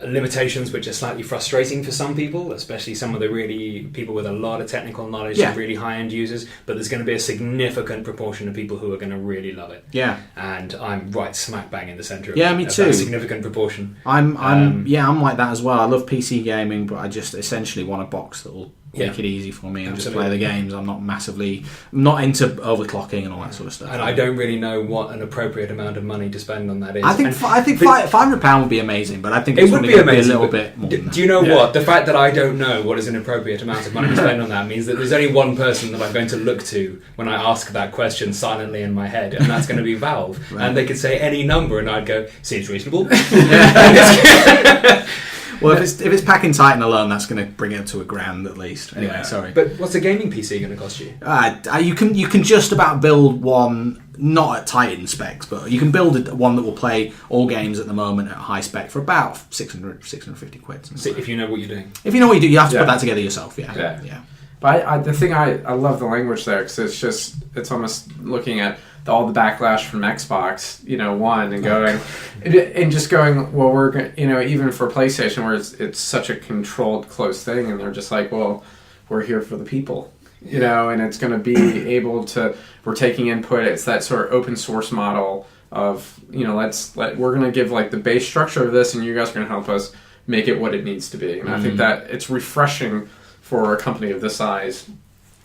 limitations which are slightly frustrating for some people, especially some of the really people with a lot of technical knowledge and really high-end users, but there's going to be a significant proportion of people who are going to really love it. Yeah. And I'm right smack bang in the centre of me too. That significant proportion. I'm like that as well. I love PC gaming, but I just essentially want a box that will make it easy for me and just play the games. I'm not into overclocking and all that sort of stuff. And I don't really know what an appropriate amount of money to spend on that is. I think £500 would be amazing, but I think it's going to be a little bit more. Do you know what? The fact that I don't know what is an appropriate amount of money to spend on that means that there's only one person that I'm going to look to when I ask that question silently in my head, and that's going to be Valve. Right. And they could say any number, and I'd go, seems reasonable. Well, if it's packing Titan alone, that's going to bring it up to £1,000 at least. Anyway, sorry. But what's a gaming PC going to cost you? You can just about build one, not at Titan specs, but you can build one that will play all games at the moment at high spec for about 650 quid. See, if you know what you're doing. If you know what you do, you have to put that together yourself. Yeah. But the thing I love the language there, because it's almost looking at all the backlash from Xbox, One, and going and just going, well, we're even for PlayStation, where it's such a controlled, closed thing, and they're just like, well, we're here for the people, and it's going to be able to. We're taking input. It's that sort of open source model of we're going to give like the base structure of this, and you guys are going to help us make it what it needs to be. And I think that it's refreshing for a company of this size.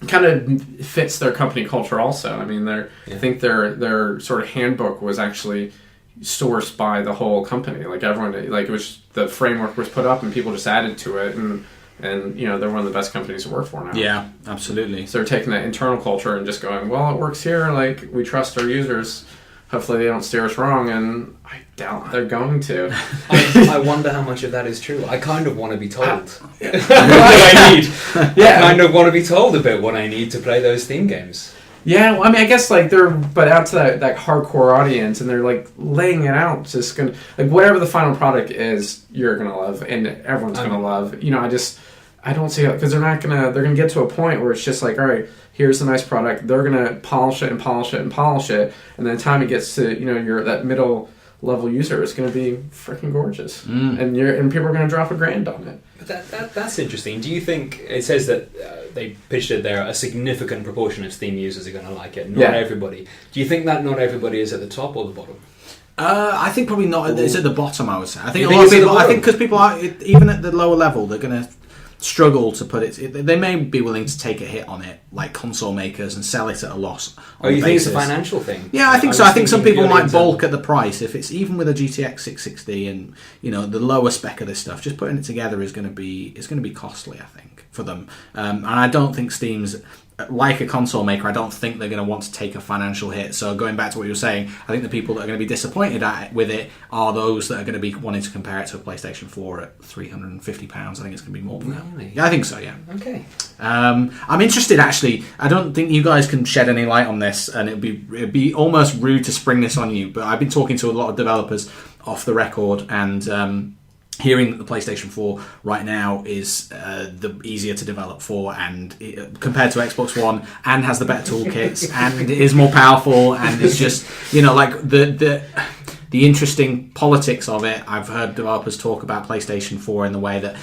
Kind of fits their company culture also. I mean, I think their sort of handbook was actually sourced by the whole company. Like everyone, like it was, the framework was put up and people just added to it, and they're one of the best companies to work for now. Yeah, absolutely. So they're taking that internal culture and just going, well, it works here. Like we trust our users. hopefully they don't steer us wrong, and I doubt they're going to. I wonder how much of that is true. I kind of want to be told what I need. Yeah. I kind of want to be told a bit what I need to play those theme games. Yeah, well, I mean, I guess like they're out to that hardcore audience, and they're like laying it out, just gonna like whatever the final product is, you're gonna love, and everyone's gonna love. You know, I don't see it because they're gonna get to a point where it's just like, all right, here's a nice product. They're gonna polish it and polish it and polish it, and then the time it gets to that middle level user, it's gonna be freaking gorgeous, and people are gonna drop $1,000 on it. But that's interesting. Do you think it says that they pitched it there? A significant proportion of Steam users are going to like it. Not everybody. Do you think that not everybody is at the top or the bottom? I think probably not. It's at the bottom. I would say. I think because people are even at the lower level, they're going to struggle to put it. They may be willing to take a hit on it, like console makers, and sell it at a loss. Oh, you think it's a financial thing? Yeah, I think so. I think some people might balk at the price if it's even with a GTX 660 and the lower spec of this stuff. Just putting it together is going to be costly. I think for them, and I don't think Steam's. Like a console maker, I don't think they're going to want to take a financial hit. So going back to what you were saying, I think the people that are going to be disappointed with it are those that are going to be wanting to compare it to a PlayStation 4 at £350. I think it's going to be more than that. Really? Yeah, I think so, yeah. Okay. I'm interested, actually. I don't think you guys can shed any light on this, and it'd be almost rude to spring this on you, but I've been talking to a lot of developers off the record, and hearing that the PlayStation 4 right now is the easier to develop for, and compared to Xbox One, and has the better toolkits, and it is more powerful, and it's just like the interesting politics of it. I've heard developers talk about PlayStation 4 in the way that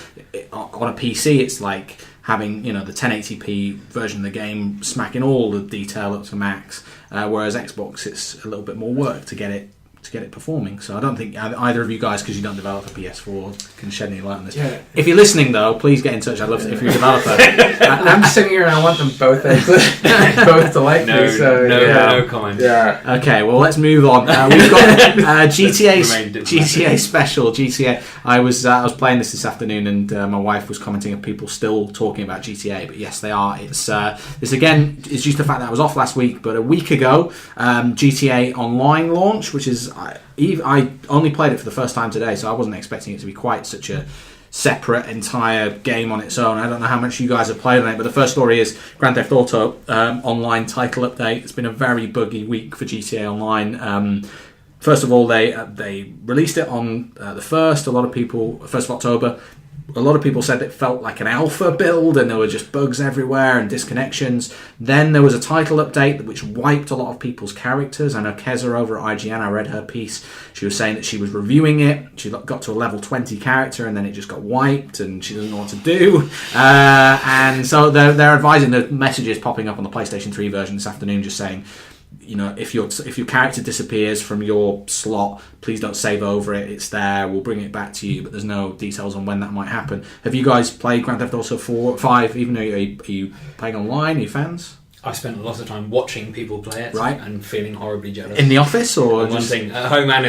on a PC it's like having the 1080p version of the game smacking all the detail up to max, whereas Xbox it's a little bit more work to get it performing. So I don't think either of you guys, because you don't develop a PS4, can shed any light on this. Yeah. If you're listening though, please get in touch. I'd love to, if you're a developer. I'm sitting here and I want them both to like me. So no comment. Yeah. Okay, well let's move on. We've got GTA special. GTA. I was playing this afternoon, and my wife was commenting on people still talking about GTA. But yes, they are. It's this again is just the fact that I was off last week, but a week ago, GTA Online launch, which is I only played it for the first time today, so I wasn't expecting it to be quite such a separate entire game on its own. I don't know how much you guys have played on it, but the first story is Grand Theft Auto Online title update. It's been a very buggy week for GTA Online. First of all, they released it on the 1st. 1st of October. A lot of people said it felt like an alpha build and there were just bugs everywhere and disconnections. Then there was a title update which wiped a lot of people's characters. I know Keza over at IGN, I read her piece. She was saying that she was reviewing it. She got to a level 20 character and then it just got wiped and she doesn't know what to do. And so they're advising, the messages popping up on the PlayStation 3 version this afternoon just saying, if your character disappears from your slot, please don't save over it. It's there. We'll bring it back to you, but there's no details on when that might happen. Have you guys played Grand Theft Auto 4, 5? Even though are you playing online? Are you fans? I spent a lot of time watching people play it, right, and feeling horribly jealous. In the office, or one thing at home and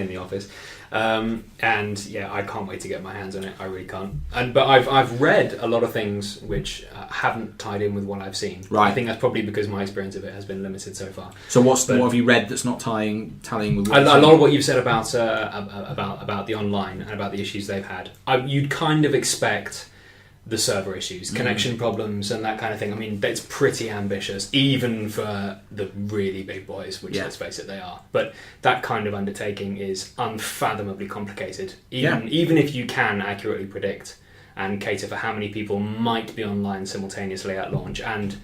in the office. And yeah, I can't wait to get my hands on it. I really can't. But I've read a lot of things which haven't tied in with what I've seen. Right. I think that's probably because my experience of it has been limited so far. So what have you read that's not tallying with what a lot of what you've said about the online and about the issues they've had? You'd kind of expect the server issues, connection problems, and that kind of thing. I mean, it's pretty ambitious, even for the really big boys, which, let's face it, they are. But that kind of undertaking is unfathomably complicated, even if you can accurately predict and cater for how many people might be online simultaneously at launch. And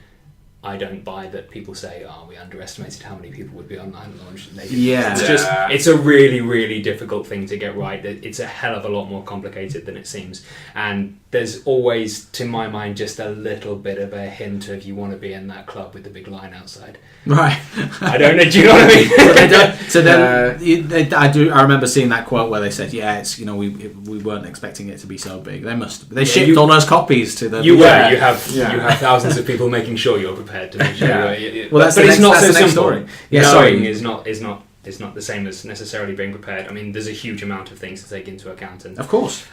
I don't buy that people say, we underestimated how many people would be online at launch. It's a really, really difficult thing to get right. It's a hell of a lot more complicated than it seems. And there's always, to my mind, just a little bit of a hint of you want to be in that club with the big line outside. Right. I don't know, do you know what I mean? I remember seeing that quote where they said, it's, we weren't expecting it to be so big. They shipped all those copies to the... You have thousands of people making sure you're prepared to make sure but it's not so simple. Story. Knowing is not the same as necessarily being prepared. I mean, there's a huge amount of things to take into account. And of course.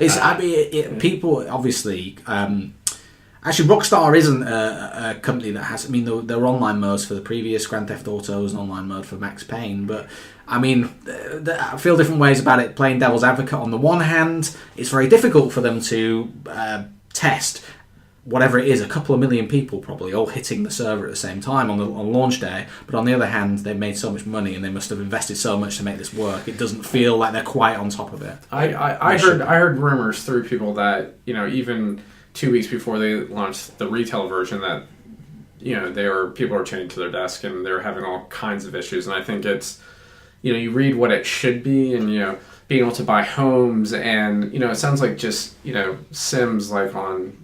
People obviously... Actually, Rockstar isn't a company that has... I mean, there were online modes for the previous Grand Theft Autos and online mode for Max Payne, but, I mean, I feel different ways about it. Playing devil's advocate, on the one hand, it's very difficult for them to test whatever it is, a couple of million people probably all hitting the server at the same time on launch day. But on the other hand, they've made so much money and they must have invested so much to make this work. It doesn't feel like they're quite on top of it. I heard rumors through people that, you know, even 2 weeks before they launched the retail version, that, you know, people were chained to their desk and they're having all kinds of issues. And I think it's, you know, you read what it should be, and, you know, being able to buy homes, and, you know, it sounds like just, you know, Sims like on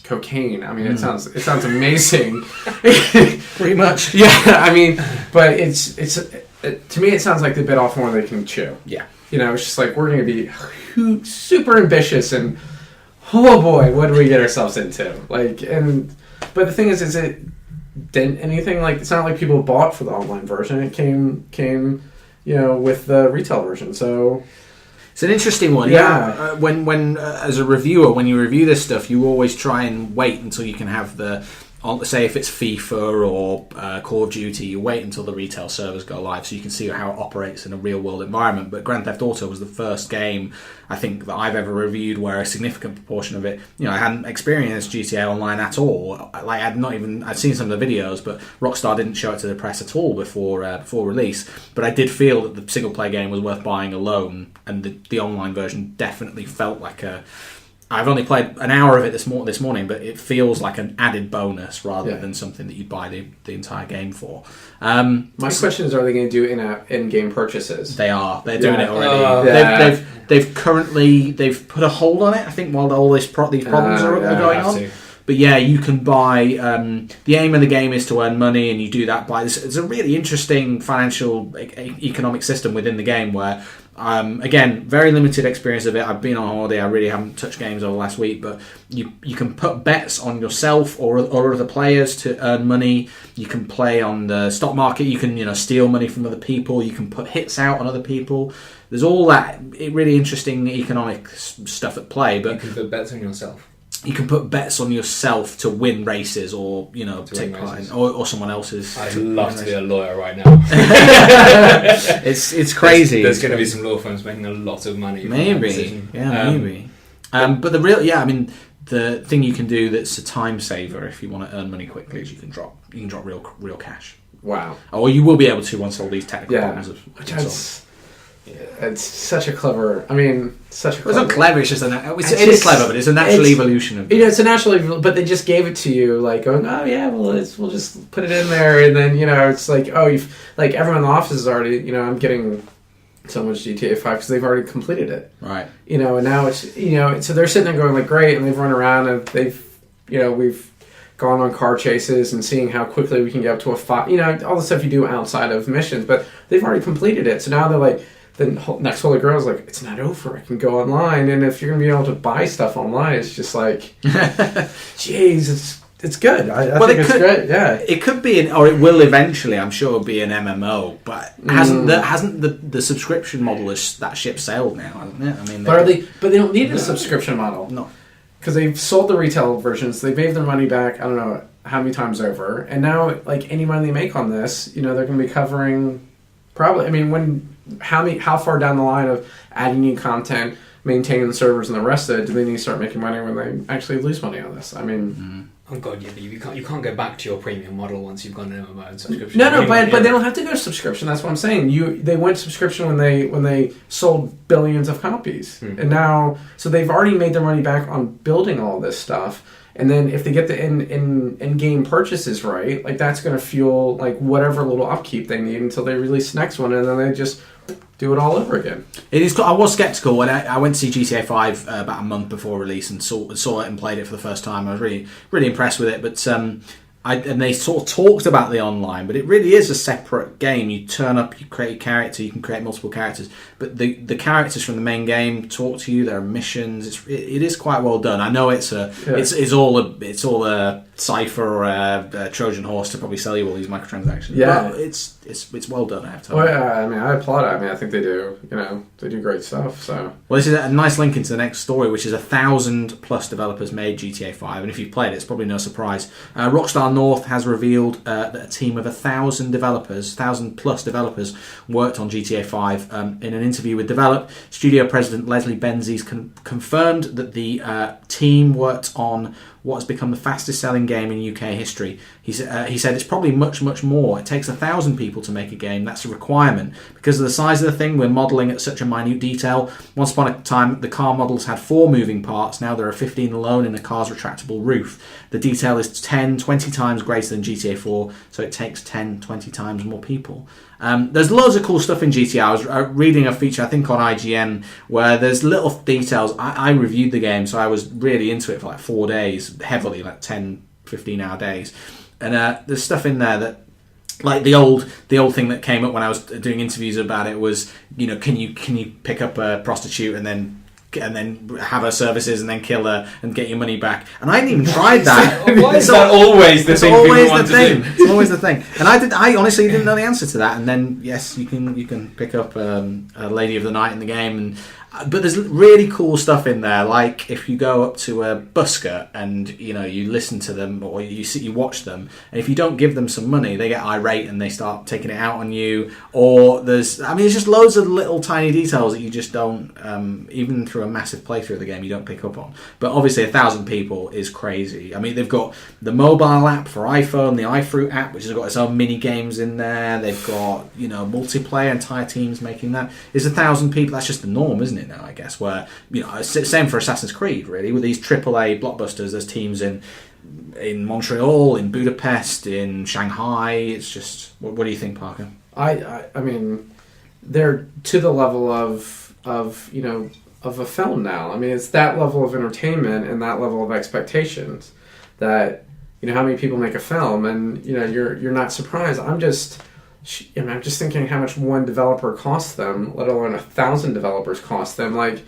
cocaine. I mean, it sounds amazing. Pretty much. Yeah, I mean, but it's to me it sounds like they bit off more than they can chew. Yeah. You know, it's just like, we're going to be super ambitious, and oh boy, what do we get ourselves into? Like, but the thing is it didn't anything, like, it's not like people bought for the online version. It came, you know, with the retail version. So it's an interesting one. Yeah. When as a reviewer, when you review this stuff, you always try and wait until you can have say if it's FIFA or Call of Duty, you wait until the retail servers go live so you can see how it operates in a real world environment. But Grand Theft Auto was the first game, I think, that I've ever reviewed where a significant proportion of it, you know, I hadn't experienced GTA Online at all. Like, I'd seen some of the videos, but Rockstar didn't show it to the press at all before release. But I did feel that the single player game was worth buying alone, and the online version definitely felt like I've only played an hour of it this morning, but it feels like an added bonus rather than something that you'd buy the entire game for. My question is, are they going to do in-game purchases? They are. They're doing it already. They've put a hold on it, I think, while all these problems are going on. But yeah, you can buy... the aim of the game is to earn money, and you do that by... It's a really interesting financial, economic system within the game where... again, very limited experience of it. I've been on holiday. I really haven't touched games over the last week, but you can put bets on yourself or other players to earn money. You can play on the stock market. You can, you know, steal money from other people. You can put hits out on other people. There's all that really interesting economic stuff at play. But you can put bets on yourself. You can put bets on yourself to win races, or, you know, take part in, or someone else's. I'd love to be a lawyer right now. It's crazy. There's going to be some law firms making a lot of money. Maybe, maybe. But the thing you can do that's a time saver if you want to earn money quickly is you can drop real cash. Wow. Or you will be able to once all these technical problems have solved. It's such a clever... I mean, such a clever... It's not clever, it's just... It is clever, but it's a natural evolution of... You know, it's a natural evolution, but they just gave it to you, like, going, oh, yeah, well, we'll just put it in there, and then, you know, it's like, oh, like, everyone in the office is already... You know, I'm getting so much GTA 5 because they've already completed it. Right. You know, and now it's... You know, so they're sitting there going, like, great, and they've run around, and they've... You know, we've gone on car chases and seeing how quickly we can get up to a 5... You know, all the stuff you do outside of missions, but they've already completed it, so now they're like... The next holy grail is like, it's not over. I can go online, and if you're gonna be able to buy stuff online, it's just like, jeez, it's good. I think it's great. Yeah, it could be, or it will eventually, I'm sure, be an MMO. But hasn't the subscription model that ship sailed now? Hasn't it? I mean, but they don't need a subscription model. No, because they've sold the retail versions. They made their money back. I don't know how many times over, and now, like, any money they make on this, you know, they're gonna be covering probably. I mean, how far down the line of adding new content, maintaining the servers, and the rest of it do they need to start making money when they actually lose money on this? I mean, oh god, yeah, but you can't go back to your premium model once you've gone MMO and subscription. No, but they don't have to go subscription. That's what I'm saying. They went subscription when they sold billions of copies, and now so they've already made their money back on building all this stuff. And then if they get the in-game purchases right, like, that's going to fuel, like, whatever little upkeep they need until they release the next one, and then they just do it all over again. It is. I was skeptical when I went to see GTA 5 about a month before release and saw it and played it for the first time. I was really, really impressed with it, but and they sort of talked about the online, but it really is a separate game. You turn up, you create a character, you can create multiple characters, but the characters from the main game talk to you. There are missions. It is quite well done. I know it's all a Cypher or a Trojan Horse to probably sell you all these microtransactions. Yeah. But it's well done, I have to Well, admit. I mean, I applaud it. I mean, I think they do. They do great stuff. So. Well, this is a nice link into the next story, which is 1,000 plus developers made GTA 5, and if you've played it, it's probably no surprise. Rockstar North has revealed that a team of 1,000 plus developers worked on GTA 5. In an interview with Develop, studio president Leslie Benzies confirmed that the team worked on what has become the fastest selling game in UK history. He said it's probably much, much more. It takes 1,000 people to make a game. That's a requirement. Because of the size of the thing, we're modelling at such a minute detail. Once upon a time, the car models had 4 moving parts. Now there are 15 alone in a car's retractable roof. The detail is 10, 20 times greater than GTA 4, so it takes 10, 20 times more people. There's loads of cool stuff in GTA. I was reading a feature, I think on IGN, where there's little details. I reviewed the game, so I was really into it for like 4 days, heavily, like 10, 15-hour days. And there's stuff in there that, like the old thing that came up when I was doing interviews about it was, can you pick up a prostitute and then have her services and then kill her and get your money back? And I hadn't even tried that. Why is that always the thing people want to do? It's always the thing. And I honestly didn't know the answer to that. And then yes, you can pick up a Lady of the Night in the game. But there's really cool stuff in there, like if you go up to a busker and you listen to them or you watch them, and if you don't give them some money, they get irate and they start taking it out on you. Or there's just loads of little tiny details that you just don't, even through a massive playthrough of the game, you don't pick up on. But obviously 1,000 people is crazy. I mean, they've got the mobile app for iPhone, the iFruit app, which has got its own mini games in there. They've got multiplayer, entire teams making that. It's 1,000 people. That's just the norm, isn't it? Now, I guess, where same for Assassin's Creed, really, with these AAA blockbusters. There's teams in Montreal, in Budapest, in Shanghai. It's just, what do you think, Parker? I mean, they're to the level of a film now. I mean, it's that level of entertainment and that level of expectations that how many people make a film, and you're not surprised. I'm just thinking how much one developer costs them, let alone 1,000 developers cost them. Like,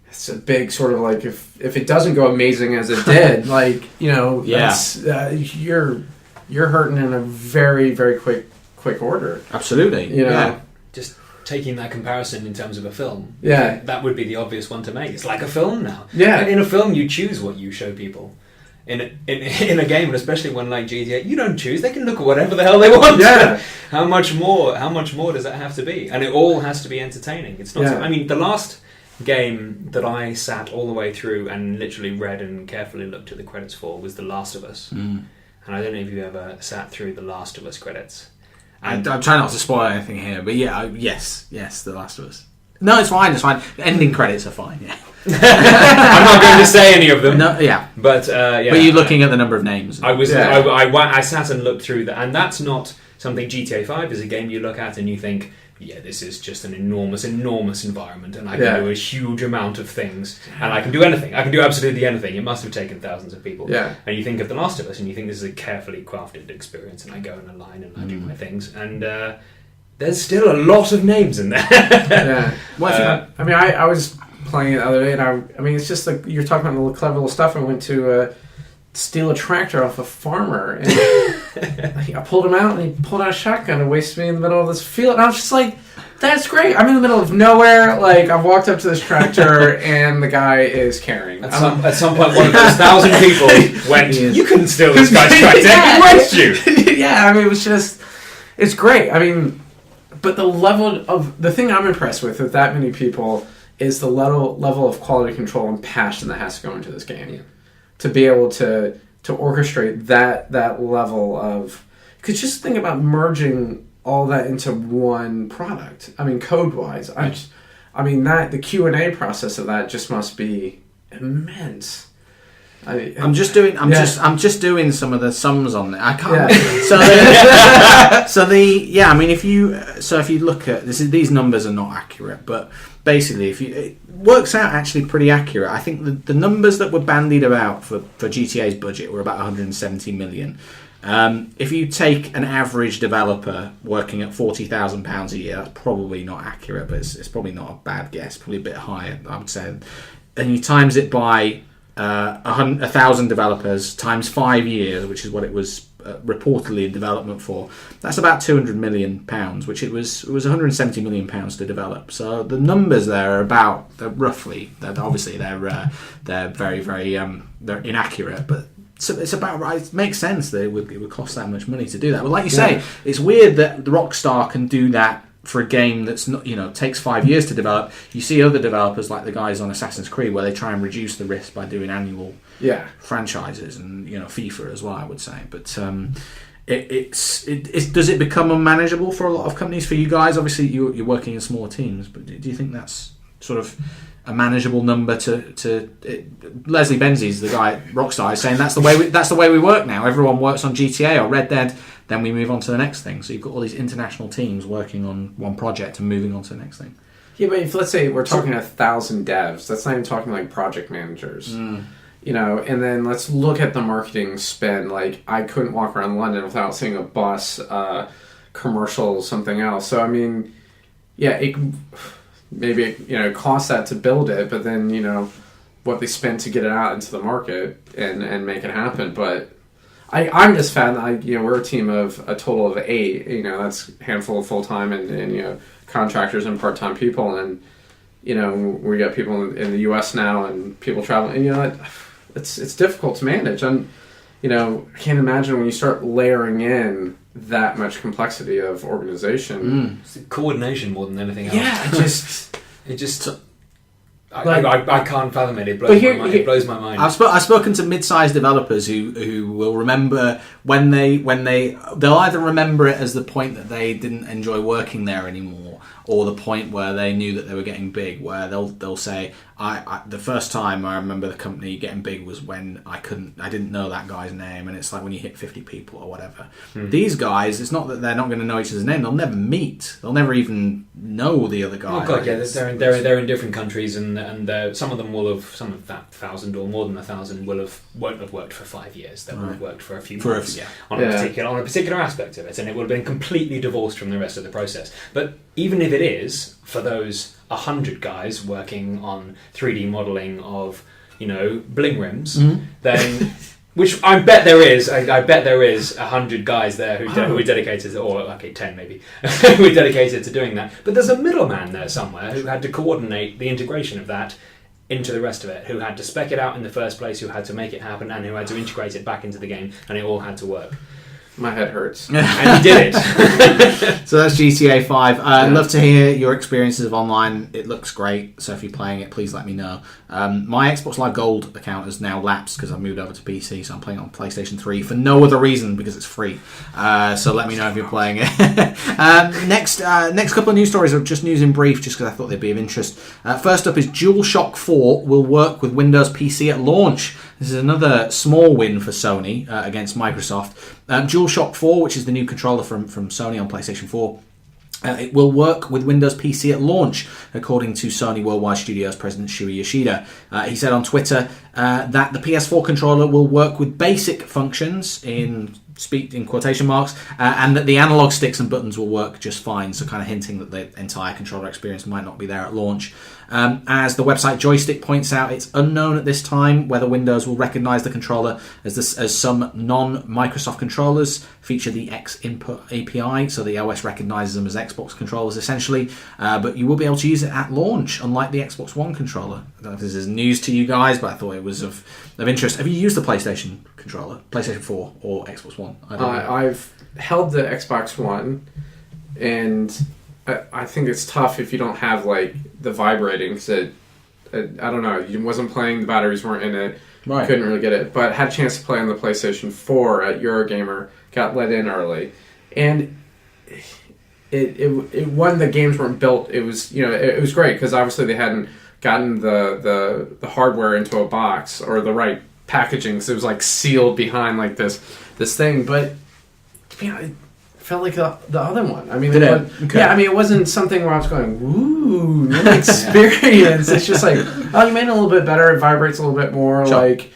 it's a big sort of like, if it doesn't go amazing as it did, you're hurting in a very, very quick order. Absolutely. Yeah. Just taking that comparison in terms of a film. Yeah. That would be the obvious one to make. It's like a film now. Yeah. In a film, you choose what you show people. In a game, and especially one like GTA, you don't choose. They can look at whatever the hell they want. Yeah. How much more does that have to be? And it all has to be entertaining. It's not. Yeah. I mean, the last game that I sat all the way through and literally read and carefully looked at the credits for was The Last of Us. And I don't know if you ever sat through The Last of Us credits. I'm trying not to spoil anything here, but yes, The Last of Us. No, it's fine. Ending credits are fine. Yeah. I'm not going to say any of them. No, yeah. But But you're looking at the number of names. I was. Yeah. I sat and looked through that, and that's not something. GTA 5 is a game you look at and you think, yeah, this is just an enormous environment, and I can do a huge amount of things, and I can do anything. I can do absolutely anything. It must have taken thousands of people. Yeah. And you think of The Last of Us, and you think this is a carefully crafted experience, and I go in a line and I do my things, and there's still a lot of names in there. Yeah. I was playing it the other day, and I mean, it's just like you're talking about the clever little stuff. I went to steal a tractor off a farmer, and I pulled him out, and he pulled out a shotgun and wasted me in the middle of this field. And I was just like, "That's great! I'm in the middle of nowhere. Like, I've walked up to this tractor, and the guy is carrying." At some point, one of those 1,000 people went, "You couldn't steal this guy's tractor. He waste you." Yeah, I mean, it's great. I mean, but the thing I'm impressed with that many people is the level of quality control and passion that has to go into this game. Yeah. To be able to orchestrate that level of... Because just think about merging all that into one product. I mean, code-wise. The Q&A process of that just must be immense. I'm just doing some of the sums on it. I can't. Yeah. If you look at this, these numbers are not accurate, but basically, it works out actually pretty accurate. I think the numbers that were bandied about for GTA's budget were about 170 million. If you take an average developer working at £40,000 a year, that's probably not accurate, but it's probably not a bad guess. Probably a bit higher, I would say. And you times it by 1,000 developers times 5 years, which is what it was reportedly in development for, that's about £200 million, which it was £170 million to develop. So the numbers there are roughly, obviously they're very, very they're inaccurate, but it's about right. It makes sense that it would cost that much money to do that. But like you say, it's weird that Rockstar can do that for a game that's not, takes 5 years to develop. You see other developers like the guys on Assassin's Creed where they try and reduce the risk by doing annual franchises, and FIFA as well, I would say. But does it become unmanageable for a lot of companies? For you guys, obviously you're working in smaller teams, but do you think that's sort of a manageable number to Leslie Benzies, the guy at Rockstar, is saying that's the way we work now. Everyone works on GTA or Red Dead, then we move on to the next thing. So you've got all these international teams working on one project and moving on to the next thing. Yeah, but if let's say we're talking 1,000 devs, that's not even talking like project managers. And then let's look at the marketing spend. Like, I couldn't walk around London without seeing a bus, commercial, something else. So I mean, maybe it costs that to build it, but then what they spent to get it out into the market and make it happen. But I'm just fan. We're a team of a total of 8. That's a handful of full time and contractors and part time people, and we got people in the U.S. now and people traveling. And it's difficult to manage, and I can't imagine when you start layering in that much complexity of organization. It's coordination more than anything else. Yeah, it just. I can't fathom it. It blows my mind. I've spoken to mid-sized developers who will remember when they'll either remember it as the point that they didn't enjoy working there anymore, or the point where they knew that they were getting big, where they'll say, the first time I remember the company getting big was when I didn't know that guy's name, and it's like when you hit 50 people or whatever. These guys, it's not that they're not going to know each other's name, they'll never meet, they'll never even know the other guy. Oh god, yeah, they're in different countries, and some of them will have, some of that 1,000 or more than 1,000 won't have worked for 5 years. They will have worked for a few months on a particular aspect of it, and it will have been completely divorced from the rest of the process. But even if it is, for those 100 guys working on 3D modelling of, bling rims, then, which I bet there is, I bet there is 100 guys there who are dedicated, or 10 maybe, who are dedicated to doing that. But there's a middleman there somewhere who had to coordinate the integration of that into the rest of it, who had to spec it out in the first place, who had to make it happen, and who had to integrate it back into the game, and it all had to work. My head hurts. And he did it. So that's GTA 5. I'd love to hear your experiences of online. It looks great, so if you're playing it, please let me know. My Xbox Live Gold account has now lapsed because I've moved over to PC, so I'm playing on PlayStation 3 for no other reason, because it's free. So let me know if you're playing it. Next couple of news stories are just news in brief, just because I thought they'd be of interest. First up is DualShock 4 will work with Windows PC at launch. This is another small win for Sony against Microsoft. DualShock 4, which is the new controller from Sony on PlayStation 4, it will work with Windows PC at launch, according to Sony Worldwide Studios President Shuhei Yoshida. He said on Twitter that the PS4 controller will work with basic functions in quotation marks, and that the analog sticks and buttons will work just fine, so kind of hinting that the entire controller experience might not be there at launch. As the website Joystick points out, it's unknown at this time whether Windows will recognise the controller as some non-Microsoft controllers feature the X input API, so the OS recognises them as Xbox controllers essentially, but you will be able to use it at launch, unlike the Xbox One controller. I don't know if this is news to you guys, but I thought it was of interest. Have you used the PlayStation controller, PlayStation 4 or Xbox One? I've held the Xbox One, and I think it's tough if you don't have like the vibrating, because I don't know, you wasn't playing, the batteries weren't in it, right. Couldn't really get it, but had a chance to play on the PlayStation 4 at Eurogamer, got let in early, and it when the games weren't built, it was it was great, because obviously they hadn't gotten the hardware into a box or the right packaging, so it was like sealed behind like this thing, but it felt like the other one. I mean, it wasn't something where I was going, ooh, new experience. It's just like, oh, you made it a little bit better, it vibrates a little bit more, sure. Like,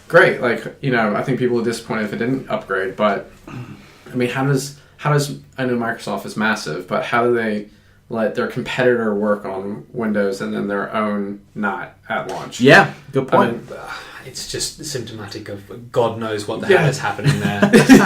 great. Like, I think people were disappointed if it didn't upgrade, but I mean, how does I know Microsoft is massive, but how do they let their competitor work on Windows and then their own not at launch? Yeah, good point. I mean, it's just symptomatic of God knows what the hell is happening there.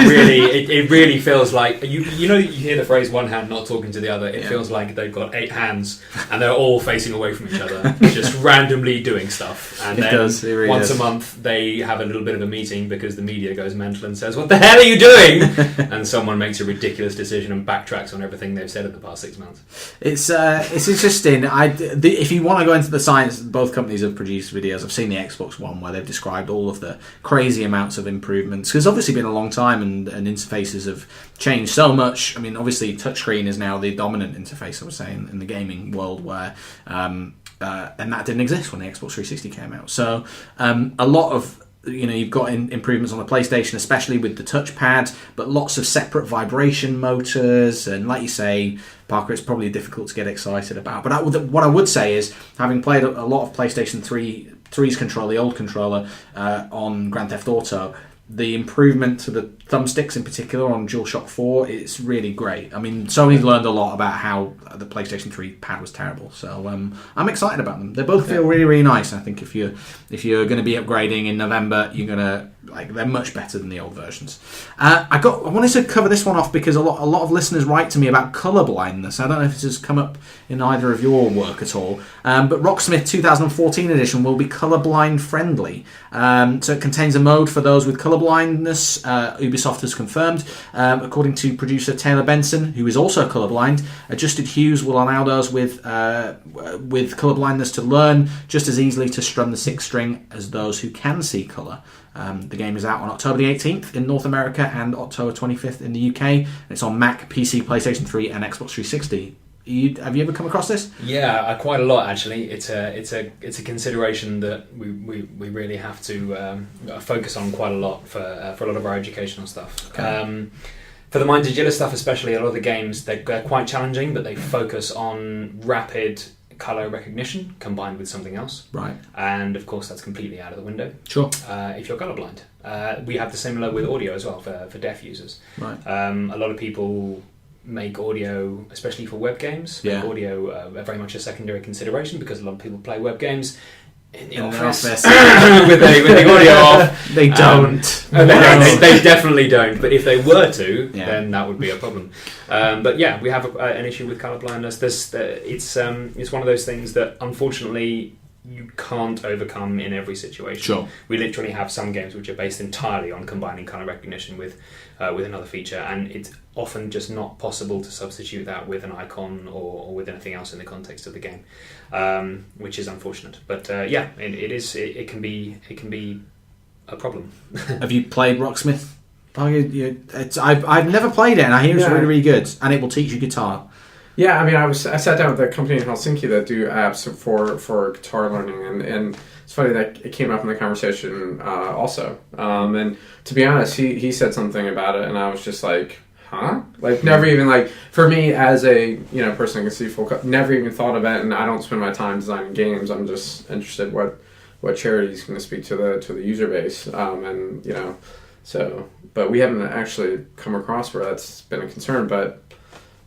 Really, it really feels like you hear the phrase "one hand not talking to the other." It feels like they've got 8 hands and they're all facing away from each other, just randomly doing stuff. And then once a month they have a little bit of a meeting because the media goes mental and says, "What the hell are you doing?" And someone makes a ridiculous decision and backtracks on everything they've said in the past 6 months. It's interesting. If you want to go into the science, both companies have produced videos. I've seen the Xbox one where they've described all of the crazy amounts of improvements. Because it's obviously been a long time and interfaces have changed so much. I mean, obviously touchscreen is now the dominant interface, I would say, in the gaming world, where and that didn't exist when the Xbox 360 came out. So a lot of you've got improvements on the PlayStation, especially with the touchpad, but lots of separate vibration motors, and like you say, Parker, it's probably difficult to get excited about. But what I would say is, having played a lot of PlayStation 3's controller, the old controller, on Grand Theft Auto, the improvement to the thumbsticks in particular on DualShock 4, it's really great. I mean, Sony's learned a lot about how the PlayStation 3 pad was terrible, so I'm excited about them. They both feel really, really nice. I think if you're going to be upgrading in November, you're gonna they're much better than the old versions. I wanted to cover this one off because a lot of listeners write to me about colour blindness. I don't know if this has come up in either of your work at all, but Rocksmith 2014 edition will be colourblind friendly. So it contains a mode for those with colour blindness. Ubisoft has confirmed, according to producer Taylor Benson, who is also colourblind. Adjusted hues will allow those with colourblindness to learn just as easily to strum the 6th string as those who can see colour. The game is out on October the 18th in North America and October 25th in the UK. It's on Mac, PC, PlayStation 3 and Xbox 360. Have you ever come across this? Yeah, quite a lot actually. It's a consideration that we really have to focus on quite a lot for a lot of our educational stuff. Okay. For the Mind Agila stuff especially, a lot of the games, they're quite challenging, but they focus on rapid colour recognition combined with something else. Right. And of course that's completely out of the window. Sure. If you're colourblind. We have the similar with audio as well for deaf users. Right. A lot of people make audio, especially for web games, make audio very much a secondary consideration because a lot of people play web games in the office with the audio off. They don't. They definitely don't. But if they were to, then that would be a problem. But yeah, we have an issue with colour blindness. It's one of those things that unfortunately you can't overcome in every situation. Sure. We literally have some games which are based entirely on combining colour recognition with another feature, and it's often just not possible to substitute that with an icon or with anything else in the context of the game, which is unfortunate. But it can be a problem. Have you played Rocksmith? I've never played it, and I hear it's really, really good, and it will teach you guitar. Yeah, I mean, I sat down with a company in Helsinki that do apps for guitar learning, and it's funny that it came up in the conversation also. And to be honest, he said something about it, and I was just like, huh? Like, never even, like, for me as a person who can see full, never even thought of it, and I don't spend my time designing games. I'm just interested what charity is going to speak to the user base, but we haven't actually come across where that's been a concern, but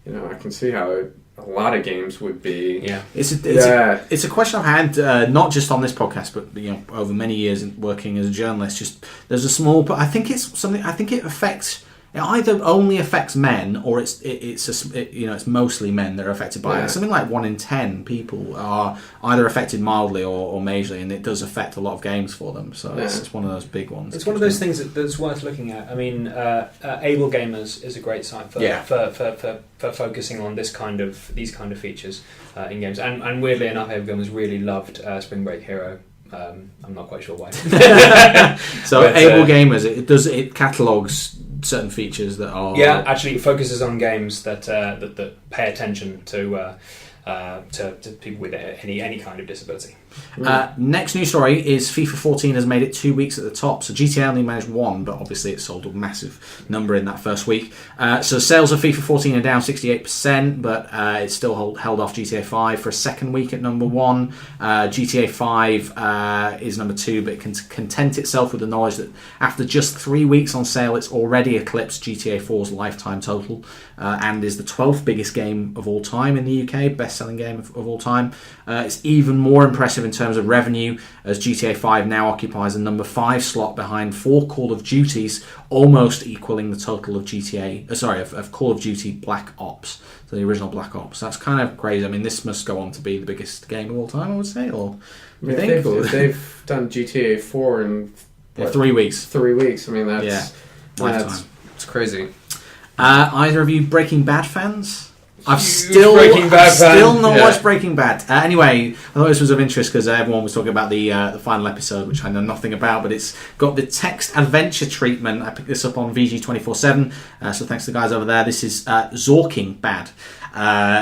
I can see how a lot of games would be. Yeah, it's a question I've had not just on this podcast, but over many years working as a journalist. Just there's a small, but I think it's something. I think it affects. It either only affects men, or it's mostly men that are affected by it. Something like 1 in 10 people are either affected mildly or majorly, and it does affect a lot of games for them. So it's one of those big ones. It's one of those things that's worth looking at. I mean, Able Gamers is a great site for focusing on these kind of features in games. And weirdly enough, Able Gamers really loved Spring Break Hero. I'm not quite sure why. So Able Gamers, it catalogues certain features that are actually it focuses on games that pay attention to people with any kind of disability. Next news story is FIFA 14 has made it 2 weeks at the top. So GTA only managed 1, but obviously it sold a massive number in that first week. So sales of FIFA 14 are down 68%, but it's still held off GTA 5 for a second week at number 1. GTA 5 is number 2, but it can content itself with the knowledge that after just 3 weeks on sale, it's already eclipsed GTA 4's lifetime total and is the 12th biggest game of all time in the UK, best-selling game of all time. It's even more impressive impressive in terms of revenue, as GTA 5 now occupies the number 5 slot behind 4 Call of Duties, almost equaling the total of of Call of Duty Black Ops, so the original Black Ops. That's kind of crazy. I mean, this must go on to be the biggest game of all time, I would say, or you think? If they've done GTA 4 in 3 weeks. 3 weeks. I mean, that's crazy. Either of you Breaking Bad fans? I've Huge still Breaking Bad fan. not Yeah. watched Breaking Bad. Anyway, I thought this was of interest because everyone was talking about the final episode, which I know nothing about, but it's got the text adventure treatment. I picked this up on VG247, so thanks to the guys over there. This is Zorking Bad.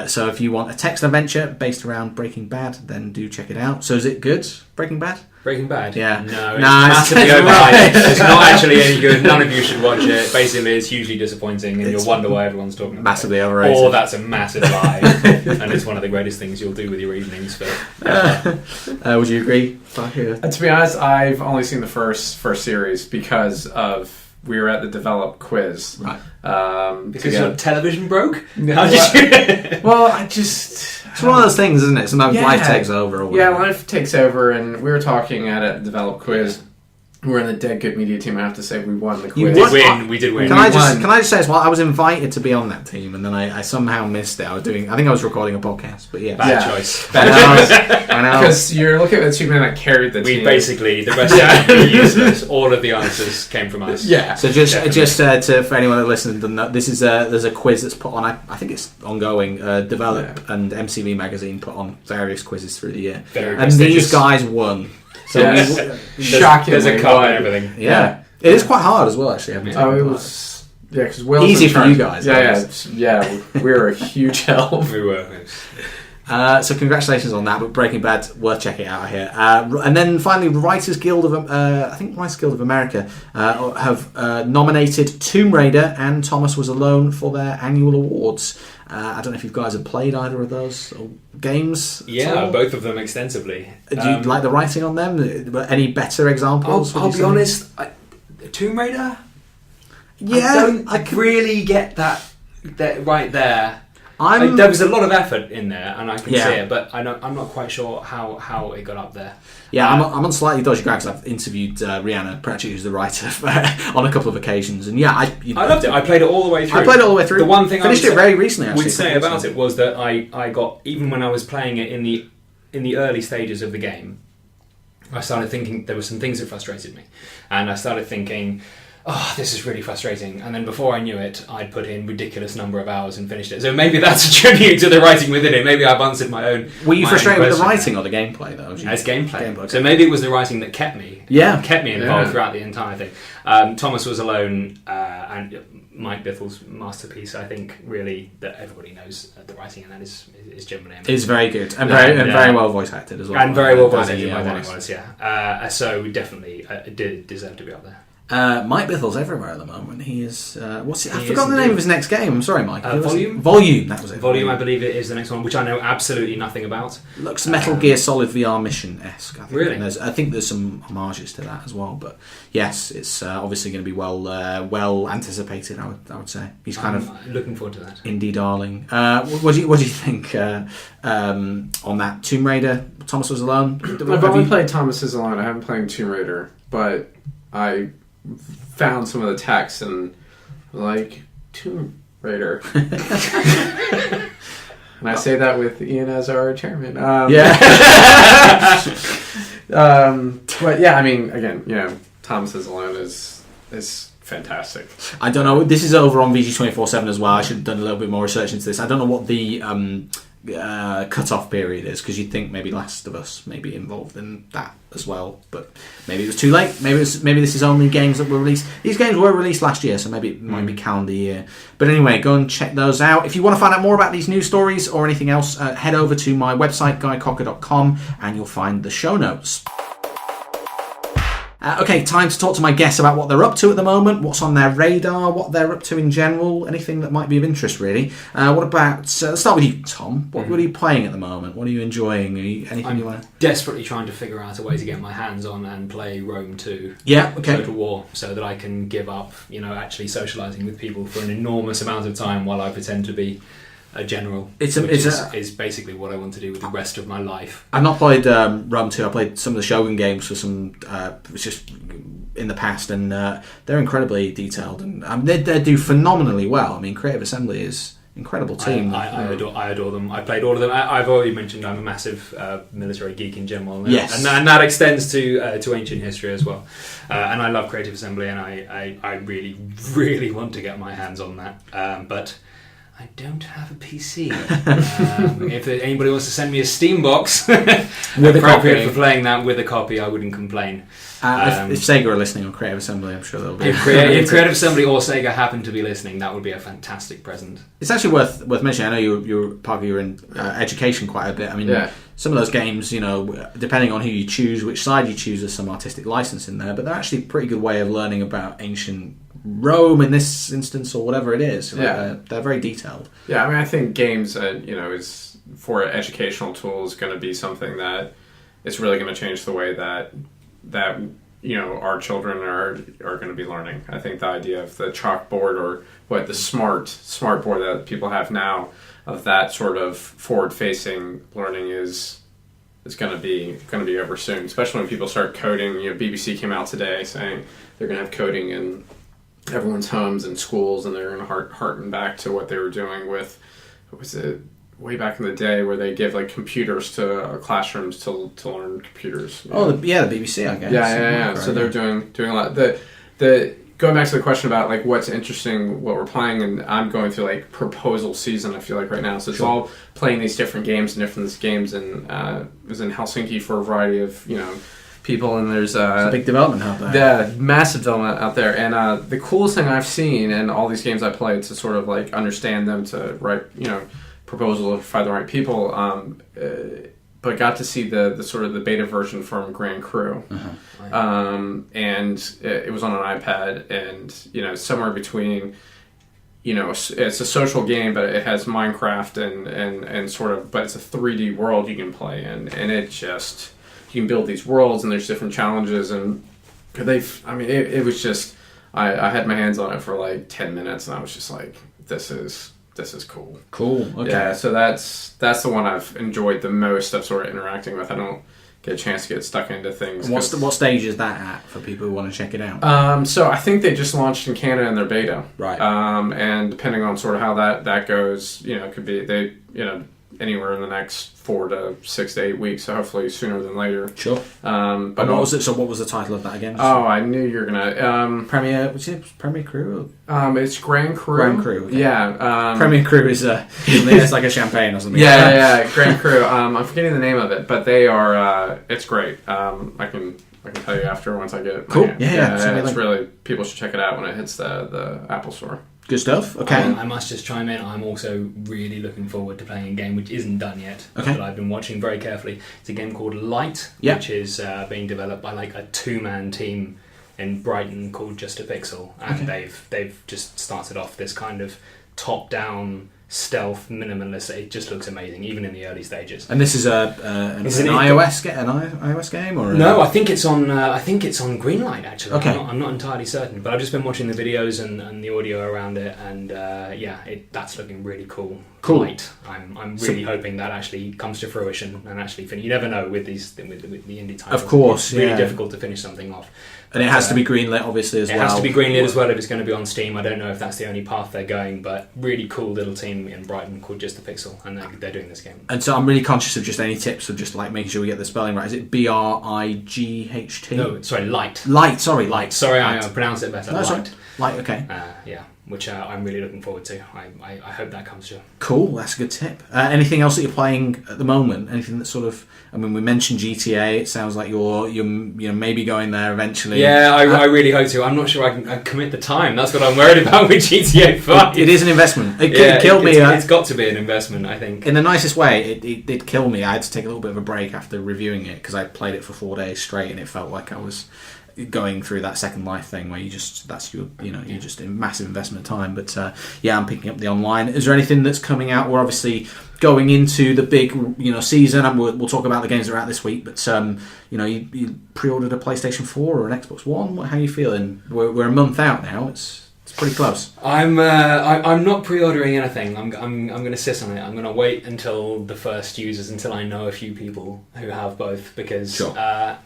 So if you want a text adventure based around Breaking Bad, then do check it out. So is it good, Breaking Bad? Breaking Bad? Yeah. No, it's massively overhyped. It's not actually any good. None of you should watch it. Basically, it's hugely disappointing, and you'll wonder why everyone's talking about massively it. overrated. Or that's a massive lie, and it's one of the greatest things you'll do with your evenings. Would you agree? To be honest, I've only seen the first series because we were at the Develop quiz. Right. Because your television broke? Well, I just... It's one of those things, isn't it? Sometimes life takes over. Or yeah, whatever. life takes over, and we were talking at a Develop quiz. We're in the Dead Good Media team. I have to say we won the quiz. We did win. Can I just say as well? I was invited to be on that team, and then I somehow missed it. I think I was recording a podcast, but yeah, Bad choice. I know. Because you're looking at the two men that carried the team. We basically, the rest of the useless, all of the answers came from us. Yeah. So for anyone that listens, doesn't know, this is there's a quiz that's put on. I think it's ongoing. Develop and MCV magazine put on various quizzes through the year, Very and these guys won. So shocking. There's a cup and everything. Yeah, it is quite hard as well. Actually, it was because Will's easy in for charge. you guys. Yeah. We were a huge help. We were. So congratulations on that. But Breaking Bad, worth checking out here. And then finally, Writers Guild of Writers Guild of America have nominated Tomb Raider and Thomas Was Alone for their annual awards. I don't know if you guys have played either of those games. Yeah, both of them extensively. Do you like the writing on them? Any better examples? I'll be honest. Tomb Raider. Yeah, I don't really get that right there. I'm there was a lot of effort in there, and I can Yeah. see it, but I'm not quite sure how it got up there. Yeah, I'm on slightly dodgy ground because I've interviewed Rihanna Pratchett, who's the writer, on a couple of occasions, and yeah, I loved it. I played it all the way through. I played it all the way through. The one thing finished it very recently. Actually, would say about it was that I got, even when I was playing it in the early stages of the game, I started thinking there were some things that frustrated me, and I started thinking, oh, this is really frustrating. And then before I knew it, I'd put in ridiculous number of hours and finished it. So maybe that's a tribute to the writing within it. Maybe I've answered my own. Were you frustrated with the question. writing or the gameplay though? As gameplay. Okay. So maybe it was the writing that kept me. Yeah. Kept me involved throughout the entire thing. Thomas Was Alone and Mike Bithel's masterpiece. I think really that everybody knows the writing, and that is generally amazing. It's very good and very well voice acted as well. And very well voice acted by Danny Danny Wallace, yeah. So definitely did deserve to be up there. Mike Bithel's everywhere at the moment. He is. What's it? I He forgot is the name indeed. of his next game. I'm sorry, Mike. Volume? Volume. That was it. Volume, I believe it is the next one, which I know absolutely nothing about. Looks Metal Gear Solid VR Mission-esque. I think. Really? And I think there's some homages to that as well. But yes, it's obviously going to be well anticipated. I would say he's kind of looking forward to that. indie darling. What do you think on that Tomb Raider? Thomas Was Alone. I've only played Thomas Is Alone. I haven't played Tomb Raider, but I found some of the text and like Tomb Raider. And I say that with Ian as our chairman. But yeah, I mean, again, Thomas Is Alone is fantastic. I don't know. This is over on VG247 as well. I should have done a little bit more research into this. I don't know what the cut-off period is, because you'd think maybe Last of Us may be involved in that as well, but maybe it was too late. Maybe this is only games that were released. These games were released last year, so maybe it might be calendar year. But anyway, go and check those out. If you want to find out more about these news stories or anything else, head over to my website guycocker.com and you'll find the show notes. Okay, time to talk to my guests about what they're up to at the moment, what's on their radar, what they're up to in general, anything that might be of interest, really. What about... let's start with you, Tom. What are you playing at the moment? What are you enjoying? Anything you want to... Desperately trying to figure out a way to get my hands on and play Rome 2. Yeah, okay. Total War, so that I can give up, actually socialising with people for an enormous amount of time while I pretend to be a general, is basically what I want to do with the rest of my life. I've not played Rome 2. I played some of the Shogun games for some, just in the past, and they're incredibly detailed, and they do phenomenally well. I mean, Creative Assembly is incredible team. I adore them. I played all of them. I've already mentioned I'm a massive military geek in general. Yes, and that extends to ancient history as well. And I love Creative Assembly, and I really, really want to get my hands on that. But I don't have a PC. If anybody wants to send me a Steam box with a copy for playing that with a copy, I wouldn't complain. If Sega are listening on Creative Assembly, I'm sure they'll be. If Creative Assembly or Sega happen to be listening, that would be a fantastic present. It's actually worth mentioning. I know you're part of your education quite a bit. I mean, some of those games, depending on who you choose, which side you choose, there's some artistic license in there, but they're actually a pretty good way of learning about ancient Rome in this instance, or whatever it is. They're very detailed. Yeah, I mean, I think games, is for educational tools going to be something that it's really going to change the way that our children are going to be learning. I think the idea of the chalkboard, or the smart board that people have now, of that sort of forward-facing learning is going to be over soon. Especially when people start coding. BBC came out today saying they're going to have coding in everyone's homes and schools, and they're going to harken back to what they were doing with, what was it, way back in the day, where they give computers to classrooms to learn computers. The BBC, I guess. Yeah. So they're doing a lot. The going back to the question about what's interesting, what we're playing, and I'm going through proposal season, I feel like right now. So it's all playing these different games, and I was in Helsinki for a variety of people, and there's a big development out there. Yeah, massive development out there. And the coolest thing I've seen in all these games I played, to sort of understand them, to write proposals to find the right people, but got to see the sort of the beta version from Grand Crew. And it was on an iPad, and somewhere between, it's a social game, but it has Minecraft and sort of, but it's a 3D world you can play in, and it just, you can build these worlds, and there's different challenges, and it was just, I had my hands on it for 10 minutes, and I was just like, this is cool. Cool. Okay. Yeah, so that's the one I've enjoyed the most of sort of interacting with. I don't get a chance to get stuck into things. And what stage is that at for people who want to check it out? So I think they just launched in Canada in their beta. Right. And depending on sort of how that goes, it could be anywhere in the next 4 to 6 to 8 weeks, so hopefully sooner than later. Sure. But what was it? So what was the title of that again? Oh, I knew you were gonna. Premier Crew? It's Grand Crew. Grand Crew. Okay. Yeah. Premier Crew is it's like a champagne or something. Yeah. Grand Crew. I'm forgetting the name of it, but they are. It's great. I can tell you after once I get it. Cool. Yeah. It's really, people should check it out when it hits the Apple Store. Good stuff. Okay. I must just chime in. I'm also really looking forward to playing a game which isn't done yet, but I've been watching very carefully. It's a game called Light, which is being developed by a 2-man team in Brighton called Just a Pixel, and they've just started off this kind of top-down stealth minimalist. It just looks amazing, even in the early stages. And this is an iOS game, or no? I think it's on Greenlight actually. Okay. I'm not entirely certain, but I've just been watching the videos and the audio around it, and that's looking really cool. Cool. Light. I'm really hoping that actually comes to fruition and actually finish. You never know with the indie titles. Of course, it's really difficult to finish something off. And it has to be greenlit, obviously, as well. It has to be greenlit as well if it's going to be on Steam. I don't know if that's the only path they're going, but really cool little team in Brighton called Just a Pixel, and they're doing this game. And so I'm really conscious of just any tips of just making sure we get the spelling right. Is it Bright? No, sorry, Light. Light, sorry, Light. Sorry, Light. I pronounced it better. No, Light. Light, okay. Which I'm really looking forward to. I hope that comes true. Cool, that's a good tip. Anything else that you're playing at the moment? Anything that sort of... I mean, we mentioned GTA. It sounds like you're maybe going there eventually. Yeah, I really hope to. I'm not sure I can commit the time. That's what I'm worried about with GTA 5. It is an investment. It killed me. It's got to be an investment, I think. In the nicest way, it did kill me. I had to take a little bit of a break after reviewing it because I played it for 4 days straight, and it felt like I was going through that Second Life thing where you're just in massive investment of time. But I'm picking up the online. Is there anything that's coming out? We're obviously going into the big season, and we'll talk about the games that are out this week. But you pre-ordered a PlayStation 4 or an Xbox One. How are you feeling? We're a month out now. It's It's pretty close. I'm not pre-ordering anything. I'm going to sit on it. I'm going to wait until the first users, until I know a few people who have both, because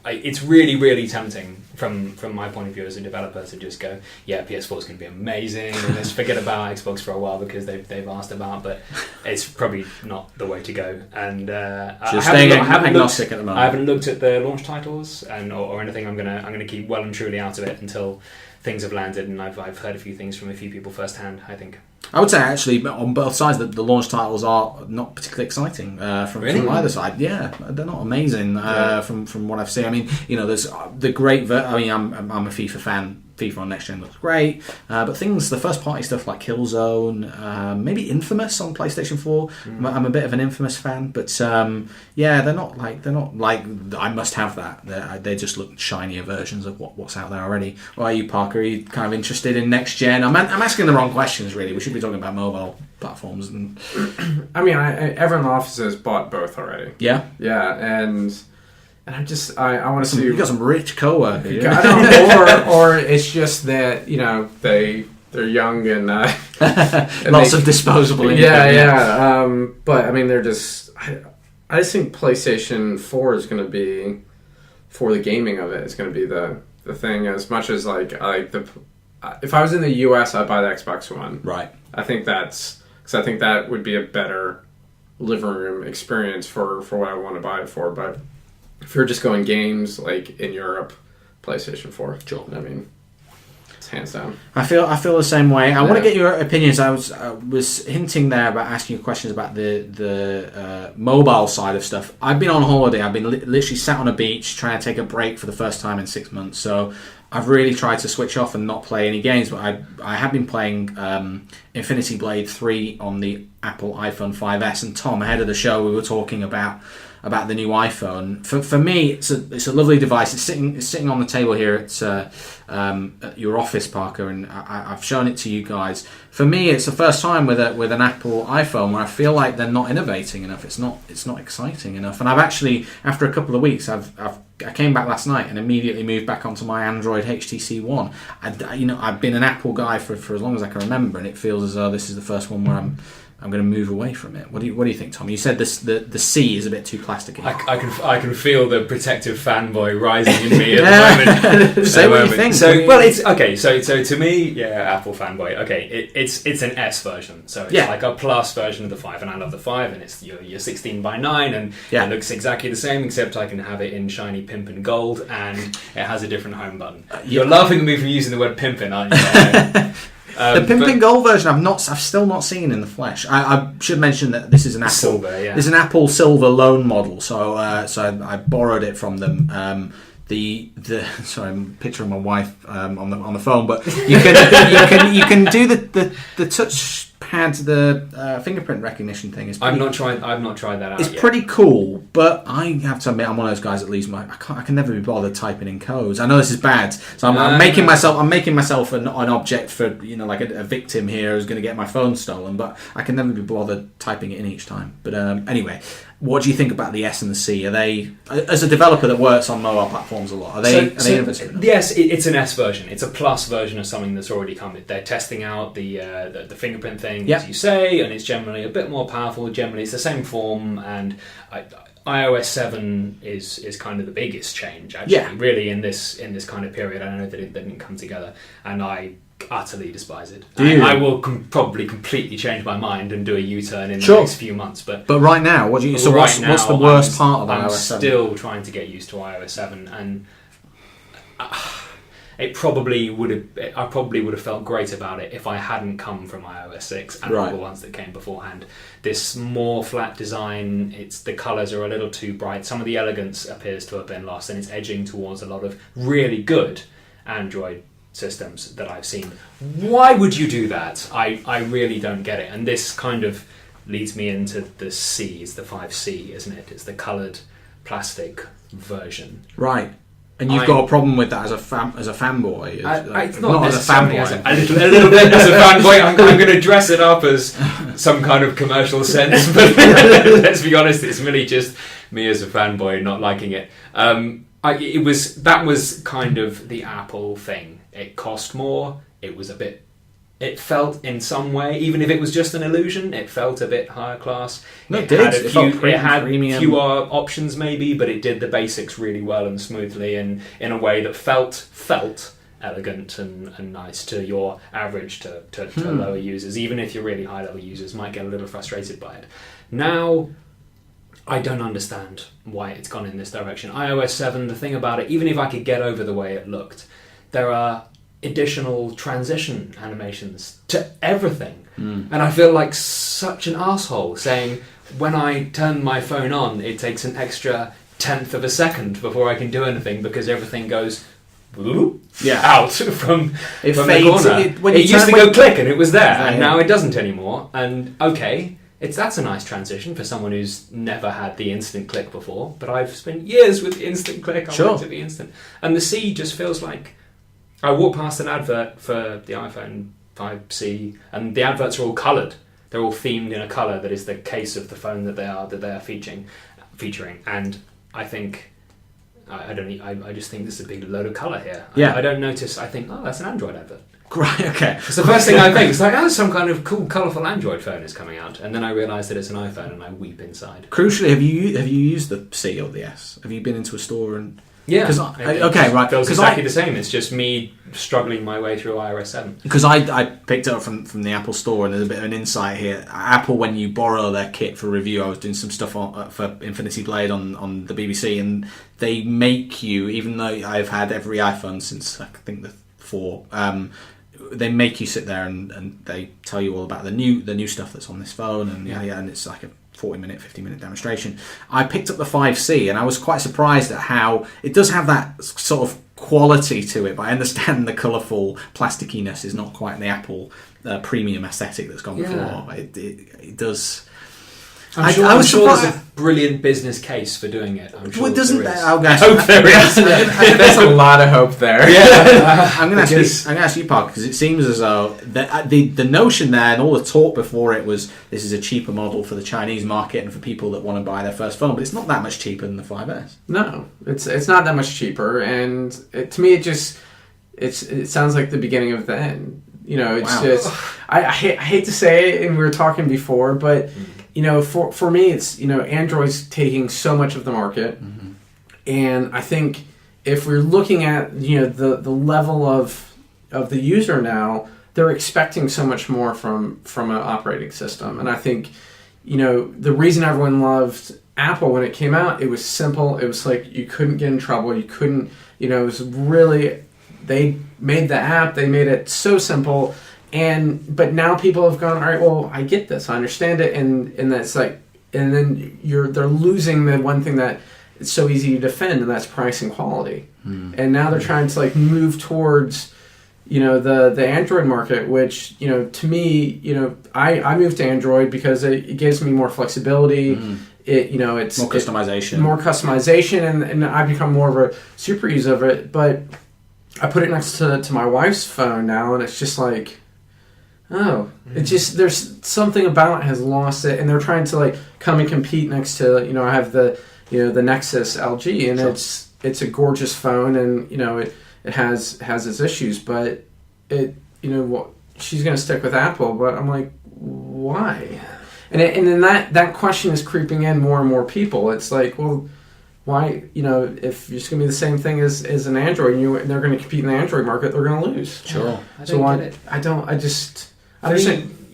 it's really, really tempting from my point of view as a developer to just go, yeah, PS4 is going to be amazing, and let's forget about Xbox for a while because they've asked about, but it's probably not the way to go. And just staying agnostic at the moment. I haven't looked at the launch titles or anything. I'm gonna keep well and truly out of it until things have landed, and I've heard a few things from a few people firsthand, I think. I would say actually on both sides that the launch titles are not particularly exciting from either side. Yeah, they're not amazing from what I've seen. I mean, there's the great. I'm a FIFA fan. FIFA on next gen looks great, but the first party stuff like Killzone, maybe Infamous on PlayStation 4. I'm a bit of an Infamous fan, but they're not like I must have that. They just look shinier versions of what's out there already. Why are you, Parker? Are you kind of interested in next gen? I'm asking the wrong questions really. We should be talking about mobile platforms. And I mean, everyone in the office has bought both already. Yeah, and I want to see. You got some rich co-workers. Or it's just that they're young and lots of disposable income. Yeah. But I mean, they're just. I just think PlayStation 4 is going to be, for the gaming of it, it's going to be the thing. As much as if I was in the US, I'd buy the Xbox One. Right. I think because I think that would be a better living room experience for what I want to buy it for, but. If you're just going games like in Europe, PlayStation 4. Sure. I mean, it's hands down. I feel the same way. I want to get your opinions. I was hinting there about asking you questions about the mobile side of stuff. I've been on holiday. I've been literally sat on a beach trying to take a break for the first time in 6 months. So I've really tried to switch off and not play any games. But I have been playing Infinity Blade 3 on the Apple iPhone 5S. And Tom, ahead of the show, we were talking about the new iPhone. For me, it's a lovely device. It's sitting on the table here at your office, Parker, and I've shown it to you guys. For me, it's the first time with an Apple iPhone where I feel like they're not innovating enough. It's not exciting enough. And I've actually, after a couple of weeks, I came back last night and immediately moved back onto my Android HTC One. I've been an Apple guy for as long as I can remember, and it feels as though this is the first one where I'm going to move away from it. What do you think, Tom? You said the C is a bit too plasticky. I can feel the protective fanboy rising in me at the moment. Say what you think. It's okay. So to me, Apple fanboy. Okay, it's an S version, so it's like a plus version of the 5, and I love the 5, and it's your 16:9, and it looks exactly the same, except I can have it in shiny pimp and gold, and it has a different home button. You're laughing at me for using the word pimpin', aren't you? The Pimp and Gold version, I've still not seen in the flesh. I should mention that this is an Apple Silver, This is an Apple Silver loan model, so I borrowed it from them. Sorry, I'm picturing my wife on the phone, but you can do the touch pad, the fingerprint recognition thing. I've not tried that out. It's pretty cool, but I have to admit I'm one of those guys that leaves I can never be bothered typing in codes. I know this is bad, so I'm making myself an object for like a victim here who's going to get my phone stolen, but I can never be bothered typing it in each time. But anyway. What do you think about the S and the C? Are they, as a developer that works on mobile platforms a lot, are they innovative? Yes, it's an S version. It's a plus version of something that's already come. They're testing out the fingerprint thing, as you say, and it's generally a bit more powerful. Generally, it's the same form, and iOS 7 is kind of the biggest change, actually, really, in this kind of period. I know that it didn't come together, and I utterly despise it. I will probably completely change my mind and do a U-turn in the next few months. But right now, what's the worst part of iOS 7? I'm still trying to get used to iOS 7, and I probably would have felt great about it if I hadn't come from iOS 6 and all the ones that came beforehand. This more flat design, the colours are a little too bright. Some of the elegance appears to have been lost, and it's edging towards a lot of really good Android systems that I've seen. Why would you do that? I really don't get it. And this kind of leads me into the C. It's the 5C, isn't it? It's the coloured plastic version. Right. And you've got a problem with that as a fanboy. Not as a fanboy. A little bit as a fanboy. I'm going to dress it up as some kind of commercial sense, but let's be honest, it's really just me as a fanboy not liking it. That was kind of the Apple thing. It cost more. It was a bit it felt in some way, even if it was just an illusion, it felt a bit higher class. No, it did. It had premium. fewer options maybe, but it did the basics really well and smoothly, and in a way that felt elegant and nice to your average to lower users. Even if your really high level users might get a little frustrated by it. Now, I don't understand why it's gone in this direction. iOS 7, the thing about it, even if I could get over the way it looked, there are additional transition animations to everything. And I feel like such an asshole saying, when I turn my phone on, it takes an extra 1/10 of a second before I can do anything because everything goes out from the corner. It used to go click and it was there, and now it doesn't anymore. And okay, that's a nice transition for someone who's never had the instant click before, but I've spent years with the instant click. I want it to be instant. And the C just feels like... I walked past an advert for the iPhone 5C, and the adverts are all coloured. They're all themed in a colour that is the case of the phone that they are featuring. And I think... I just think there's a big load of colour here. I don't notice. I think, that's an Android advert. Right, okay. It's the first thing I think. It's like, some kind of cool, colourful Android phone is coming out. And then I realise that it's an iPhone and I weep inside. Crucially, have you used the C or the S? Have you been into a store and... Yeah. Right. It feels exactly the same. It's just me struggling my way through iOS 7. Because I picked it up from the Apple store, and there's a bit of an insight here. Apple, when you borrow their kit for review, I was doing some stuff for Infinity Blade on the BBC, and they make you, even though I've had every iPhone since I think the 4, they make you sit there and they tell you all about the new stuff that's on this phone, and and it's like a 40-minute, 50-minute demonstration. I picked up the 5C and I was quite surprised at how it does have that sort of quality to it, but I understand the colourful plasticiness is not quite the Apple premium aesthetic that's gone before. It does... I'm sure there's a brilliant business case for doing it. I'm sure doesn't there is. I hope there is. There's a lot of hope there. Yeah, I'm going to ask you, Park, because it seems as though the notion there and all the talk before it was this is a cheaper model for the Chinese market and for people that want to buy their first phone, but it's not that much cheaper than the 5S. No, it's not that much cheaper, and to me it sounds like the beginning of the end. It's just I hate to say it, and we were talking before, but. For me, it's, Android's taking so much of the market. Mm-hmm. And I think if we're looking at, the level of the user now, they're expecting so much more from an operating system. And I think, the reason everyone loved Apple when it came out, it was simple. It was like you couldn't get in trouble. You couldn't, it was really, they made the app, they made it so simple. But now people have gone, all right, well, I get this, I understand it, and that's like, and then they're losing the one thing that it's so easy to defend, and that's price and quality. And now they're trying to move towards, the Android market, which, to me, I moved to Android because it gives me more flexibility. It's more customization. More customization, and I've become more of a super user of it. But I put it next to my wife's phone now, and it's just like, it's just, there's something about it has lost it, and they're trying to come and compete next to, I have the Nexus LG, and it's a gorgeous phone, and it has its issues, but she's going to stick with Apple, but I'm like, why? And then that question is creeping in more and more people. It's like, well, why, if it's going to be the same thing as an Android, and they're going to compete in the Android market, they're going to lose. Sure.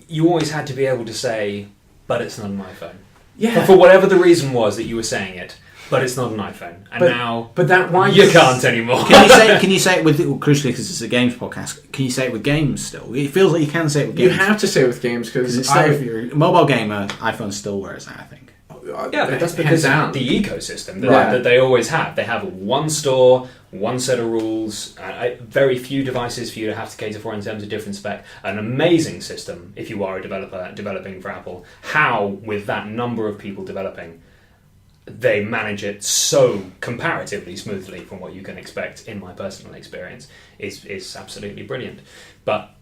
You always had to be able to say, but it's not an iPhone. Yeah. But for whatever the reason was that you were saying it, but it's not an iPhone. And you can't anymore. Can you say it with, crucially because it's a games podcast, can you say it with games still? It feels like you can say it with games. You have to say it with games because if you're a mobile gamer, iPhone still where it's at, I think. Yeah, but that's because of the ecosystem that they always have. They have one store, one set of rules, very few devices for you to have to cater for in terms of different spec. An amazing system if you are a developer developing for Apple. How, with that number of people developing, they manage it so comparatively smoothly from what you can expect, in my personal experience, is absolutely brilliant. But,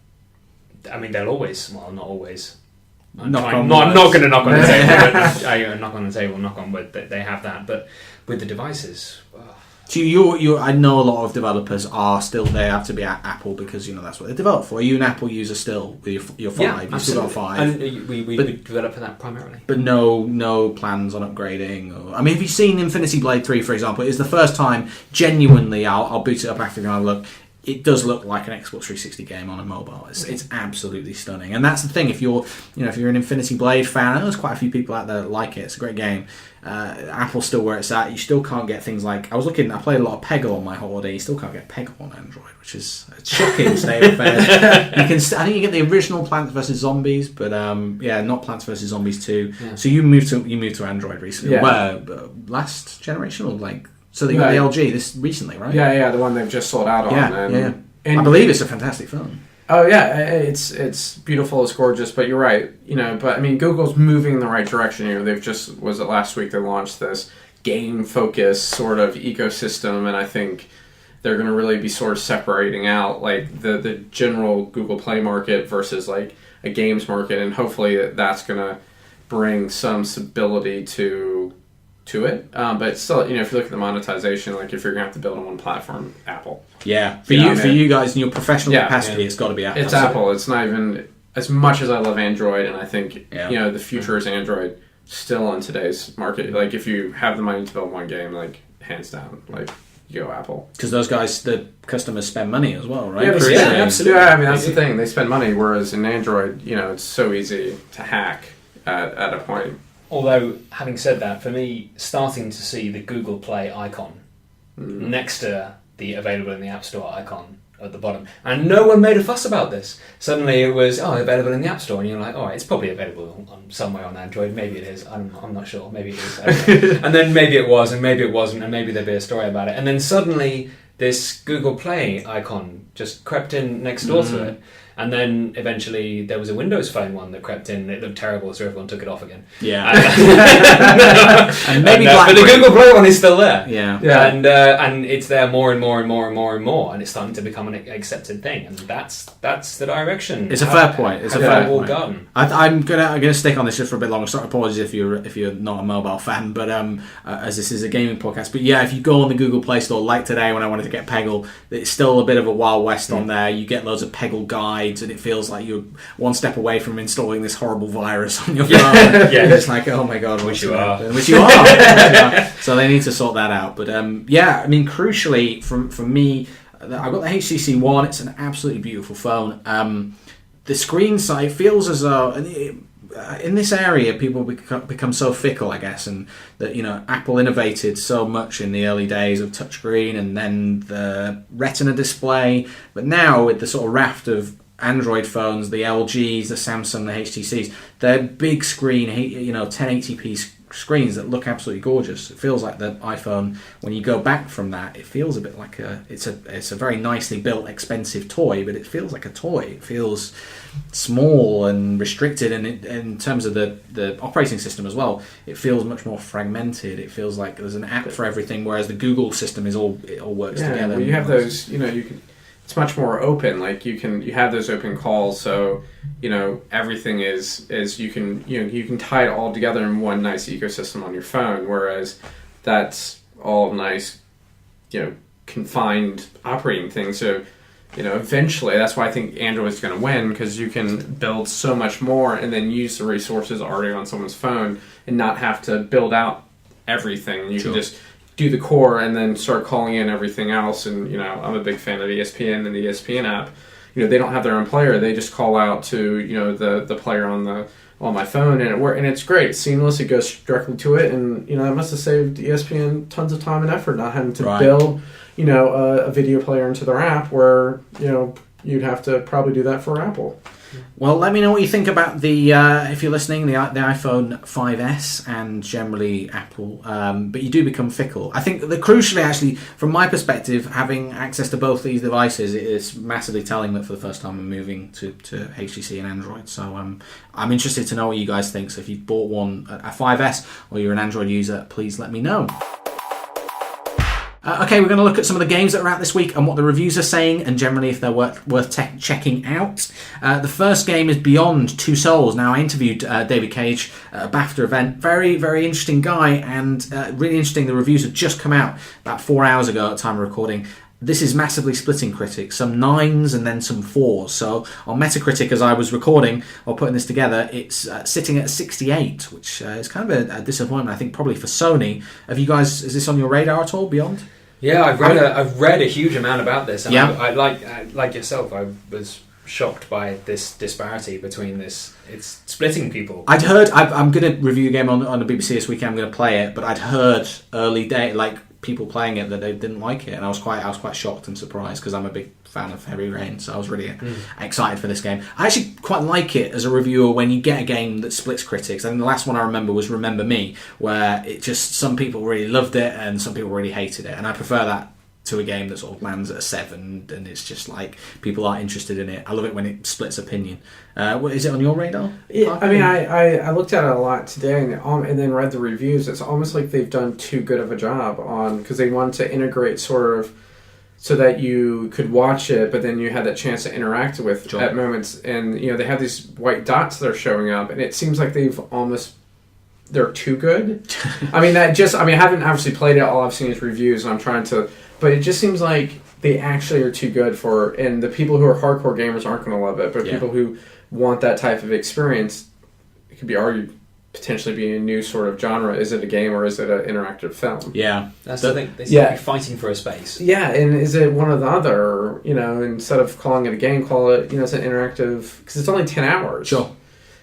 I mean, they'll always, well, not always... I'm not going to knock on the table. Knock on wood. They have that, but with the devices, So you, I know a lot of developers are still they have to be at Apple because that's what they develop for. Are you an Apple user still with your 5? Yeah, You've still got 5. And we develop for that primarily. But no plans on upgrading. Have you seen Infinity Blade 3, for example? It's the first time, genuinely, I'll boot it up after and I look. It does look like an Xbox 360 game on a mobile. It's absolutely stunning. And that's the thing. If you're an Infinity Blade fan, I know there's quite a few people out there that like it. It's a great game. Apple's still where it's at. You still can't get things like... I played a lot of Peggle on my holiday. You still can't get Peggle on Android, which is a shocking state of affairs. I think you get the original Plants vs. Zombies, but not Plants vs. Zombies 2. Yeah. So you moved to Android recently. Yeah. Where? Last generation or like... So they got the LG this recently, right? Yeah, the one they've just sold out on. Yeah. And I believe it's a fantastic phone. Oh yeah, it's beautiful, it's gorgeous, but you're right. But Google's moving in the right direction. They've just last week they launched this game focused sort of ecosystem, and I think they're going to really be sort of separating out like the general Google Play market versus like a games market, and hopefully that's going to bring some stability to it, but still, if you look at the monetization, like if you're gonna have to build on one platform, Apple. Yeah, for you guys in your professional capacity, it's got to be Apple. It's Apple. It's not even as much as I love Android, and I think the future is Android still in today's market. Like if you have the money to build one game, like hands down, like you go Apple. Because those guys, the customers spend money as well, right? Yeah, absolutely. Yeah, that's the thing. They spend money, whereas in Android, it's so easy to hack at a point. Although, having said that, for me, starting to see the Google Play icon next to the available in the App Store icon at the bottom, and no one made a fuss about this. Suddenly it was, available in the App Store, and you're like, it's probably available somewhere on Android. Maybe it is. I'm not sure. Maybe it is. I don't know. And then maybe it was, and maybe it wasn't, and maybe there'd be a story about it. And then suddenly this Google Play icon just crept in next door to it. And then eventually there was a Windows Phone one that crept in. It looked terrible, so everyone took it off again. Yeah. And maybe but the Google Play one is still there. Yeah. And it's there more and more and more and more and more, and it's starting to become an accepted thing. And that's the direction. It's a fair point. It's a fair point. Garden. I'm gonna stick on this just for a bit longer. Sorry, apologies if you're not a mobile fan, but as this is a gaming podcast. But yeah, if you go on the Google Play Store, like today when I wanted to get Peggle, it's still a bit of a Wild West on there. You get loads of Peggle guides, and it feels like you're one step away from installing this horrible virus on your phone. Yeah, it's like, oh my god, which you are. So they need to sort that out. But crucially, for me, I've got the HTC One. It's an absolutely beautiful phone. The screen size feels as though in this area people become so fickle, I guess, and that Apple innovated so much in the early days of touchscreen and then the Retina display, but now with the sort of raft of Android phones, the LGs, the Samsung, the HTCs, they're big screen, 1080p screens that look absolutely gorgeous. It feels like the iPhone, when you go back from that, it feels a bit like it's a very nicely built, expensive toy, but it feels like a toy. It feels small and restricted, and in terms of the operating system as well, it feels much more fragmented. It feels like there's an app for everything, whereas the Google system it all works together. Well, you have those, you can. It's much more open. Like you have those open calls, so everything is you can tie it all together in one nice ecosystem on your phone. Whereas that's all nice, confined operating things. So eventually that's why I think Android is going to win, because you can build so much more and then use the resources already on someone's phone and not have to build out everything. You can just do the core and then start calling in everything else. And I'm a big fan of ESPN and the ESPN app. They don't have their own player; they just call out to the player on my phone, and it's great. It's seamless. It goes directly to it, and it must have saved ESPN tons of time and effort not having to build a video player into their app, where you'd have to probably do that for Apple. Well, let me know what you think about the, if you're listening, the iPhone 5S and generally Apple, but you do become fickle. I think that crucially, actually, from my perspective, having access to both these devices is massively telling that for the first time I'm moving to HTC and Android. So I'm interested to know what you guys think. So if you've bought a 5S or you're an Android user, please let me know. Okay, we're going to look at some of the games that are out this week and what the reviews are saying, and generally if they're worth checking out. The first game is Beyond Two Souls. Now, I interviewed David Cage at a BAFTA event. Very, very interesting guy, and really interesting. The reviews have just come out about 4 hours ago at the time of recording. This is massively splitting critics, some 9s and then some 4s. So on Metacritic, as I was recording or putting this together, it's sitting at 68, which is kind of a disappointment, I think, probably for Sony. Have you guys, is this on your radar at all, Beyond? Yeah, I've read a huge amount about this. And I like yourself, I was shocked by this disparity between this. It's splitting people. I'd heard, I'm going to review a game on the BBC this weekend, I'm going to play it, but I'd heard early day, people playing it, that they didn't like it, and I was quite shocked and surprised because I'm a big fan of Heavy Rain, so I was really excited for this game. I actually quite like it as a reviewer when you get a game that splits critics. I think the last one I remember was Remember Me, where it just, some people really loved it and some people really hated it, and I prefer that to a game that sort of lands at a 7 and it's just like people aren't interested in it. I love it when it splits opinion. Is it on your radar? Yeah, I mean, I looked at it a lot today and then read the reviews. It's almost like they've done too good of a job on, because they wanted to integrate sort of so that you could watch it, but then you had that chance to interact with at moments. And they have these white dots that are showing up, and it seems like they're too good. I haven't obviously played it. All I've seen is reviews, and I'm trying to. But it just seems like they actually are too good for, and the people who are hardcore gamers aren't going to love it, but people who want that type of experience, it could be argued potentially be a new sort of genre. Is it a game or is it an interactive film? Yeah, that's the thing. They seem to be fighting for a space. Yeah, and is it one or the other? Instead of calling it a game, call it it's an interactive, because it's only 10 hours. Sure.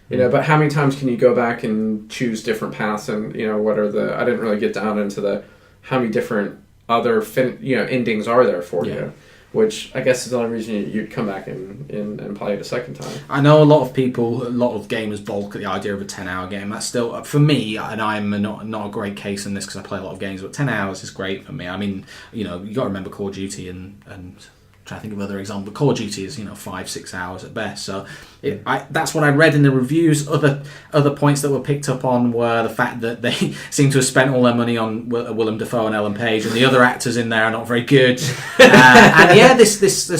But how many times can you go back and choose different paths? And what are the? I didn't really get down into the how many different other endings are there for you, which I guess is the only reason you'd come back and play it a second time. I know a lot of gamers balk at the idea of a 10-hour game. That's still, for me, and I'm not a great case in this because I play a lot of games, but 10 hours is great for me. I mean, you got to remember Call of Duty and trying to think of other examples. Call of Duty is 5-6 hours at best. So that's what I read in the reviews. Other points that were picked up on were the fact that they seem to have spent all their money on Willem Dafoe and Ellen Page, and the other actors in there are not very good. This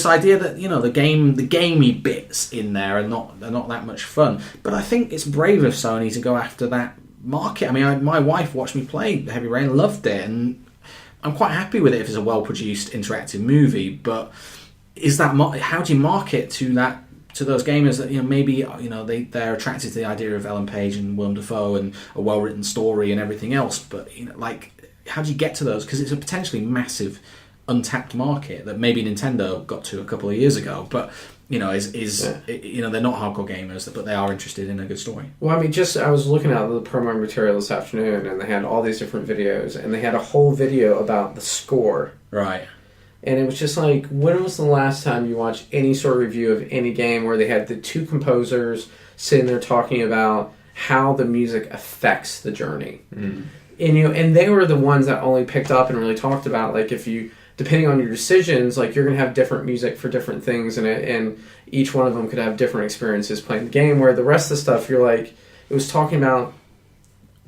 idea that the gamey bits in there are not that much fun. But I think it's brave of Sony to go after that market. I mean, my wife watched me play Heavy Rain, loved it, and I'm quite happy with it if it's a well-produced interactive movie. But is that how do you market to those gamers that maybe they're attracted to the idea of Ellen Page and Willem Dafoe and a well-written story and everything else, but how do you get to those? Because it's a potentially massive untapped market that maybe Nintendo got to a couple of years ago, but they're not hardcore gamers, but they are interested in a good story. Well, I mean, I was looking at the promo material this afternoon, and they had all these different videos, and they had a whole video about the score. Right. And it was just like, when was the last time you watched any sort of review of any game where they had the two composers sitting there talking about how the music affects the journey? Mm. And they were the ones that only picked up and really talked about, depending on your decisions, you're going to have different music for different things, and each one of them could have different experiences playing the game, where the rest of the stuff, it was talking about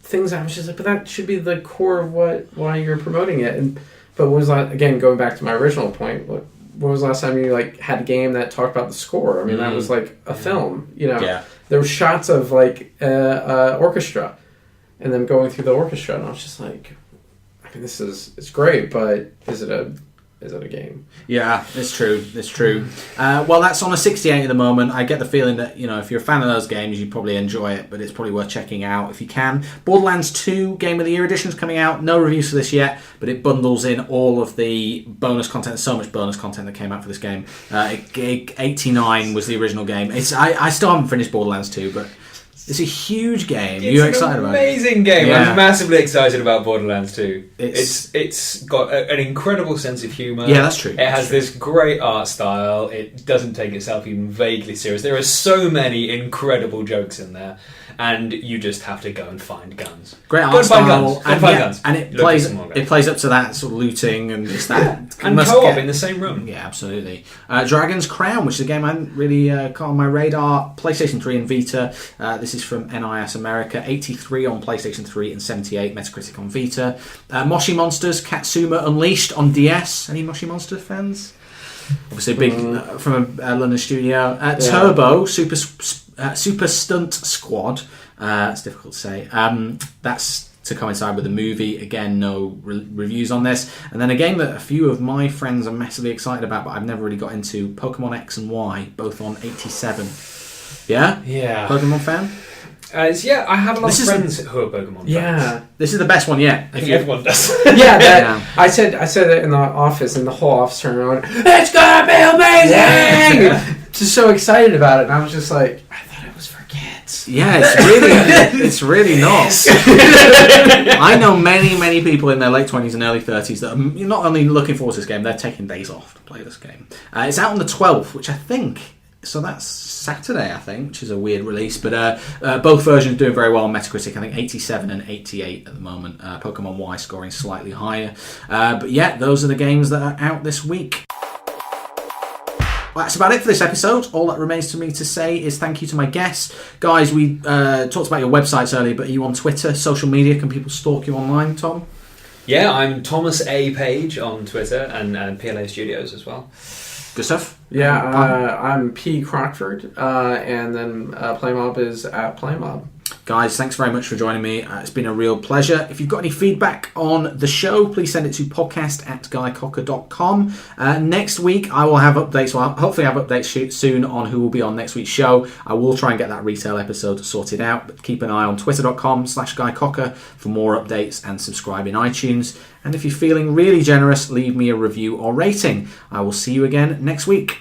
things I was just like, but that should be the core of why you're promoting it. But when was again, going back to my original point, when was the last time you had a game that talked about the score? I mean, that was a film, There were shots of orchestra, and them going through the orchestra, and I was just like, I mean, it's great, but is it a game? Yeah, it's true. Well, that's on a 68 at the moment. I get the feeling that, if you're a fan of those games, you probably enjoy it, but it's probably worth checking out if you can. Borderlands 2 Game of the Year edition is coming out. No reviews for this yet, but it bundles in all of the bonus content. So much bonus content that came out for this game. 89 was the original game. I still haven't finished Borderlands 2, but it's a huge game. You're excited about it? It's an amazing game. Yeah. I'm massively excited about Borderlands 2. It's got an incredible sense of humour. Yeah, that's true. It has this great art style. It doesn't take itself even vaguely serious. There are so many incredible jokes in there. and you just have to go and find guns. Great Go art and find style, guns. Go and find guns. and it Look plays for some more guns. it plays up to that sort of looting and just that. And must co-op get- in the same room. Yeah, absolutely. Dragon's Crown, which is a game I hadn't really got on my radar. PlayStation 3 and Vita. This is from NIS America. 83 on PlayStation 3 and 78 Metacritic on Vita. Moshi Monsters, Katsuma Unleashed on DS. Any Moshi Monster fans? Obviously, big from a London studio. Turbo, Super Stunt Squad. It's difficult to say. That's to coincide with the movie. Again, no reviews on this. And then a game that a few of my friends are massively excited about, but I've never really got into, Pokemon X and Y, both on 87. Yeah? Yeah. Pokemon fan? Yeah, I have a lot This of is friends who are Pokemon fans. Yeah. This is the best one yet. I think everyone does. Yeah, I said it in the office, and the whole office turned around and went, "It's gonna be amazing!" Just so excited about it, and I was just like, I thought it was for kids. Yeah, it's really not. I know many people in their late 20s and early 30s that are not only looking forward to this game, they're taking days off to play this game. It's out on the 12th, which I think, so that's Saturday, I think, which is a weird release, but both versions doing very well on Metacritic. I think 87 and 88 at the moment. Pokemon Y scoring slightly higher. But yeah, those are the games that are out this week. Well, that's about it for this episode. All that remains for me to say is thank you to my guests. Guys, we talked about your websites earlier, but are you on Twitter, social media? Can people stalk you online, Tom? Yeah, I'm Thomas A. Page on Twitter and PLA Studios as well. Good stuff. Yeah, I'm P. Crockford, and then PlayMob is at PlayMob. Guys, thanks very much for joining me. It's been a real pleasure. If you've got any feedback on the show, please send it to podcast@guycocker.com. Next week, I will have updates. Well, hopefully have updates soon on who will be on next week's show. I will try and get that retail episode sorted out, but keep an eye on twitter.com/guycocker for more updates and subscribe in iTunes. And if you're feeling really generous, leave me a review or rating. I will see you again next week.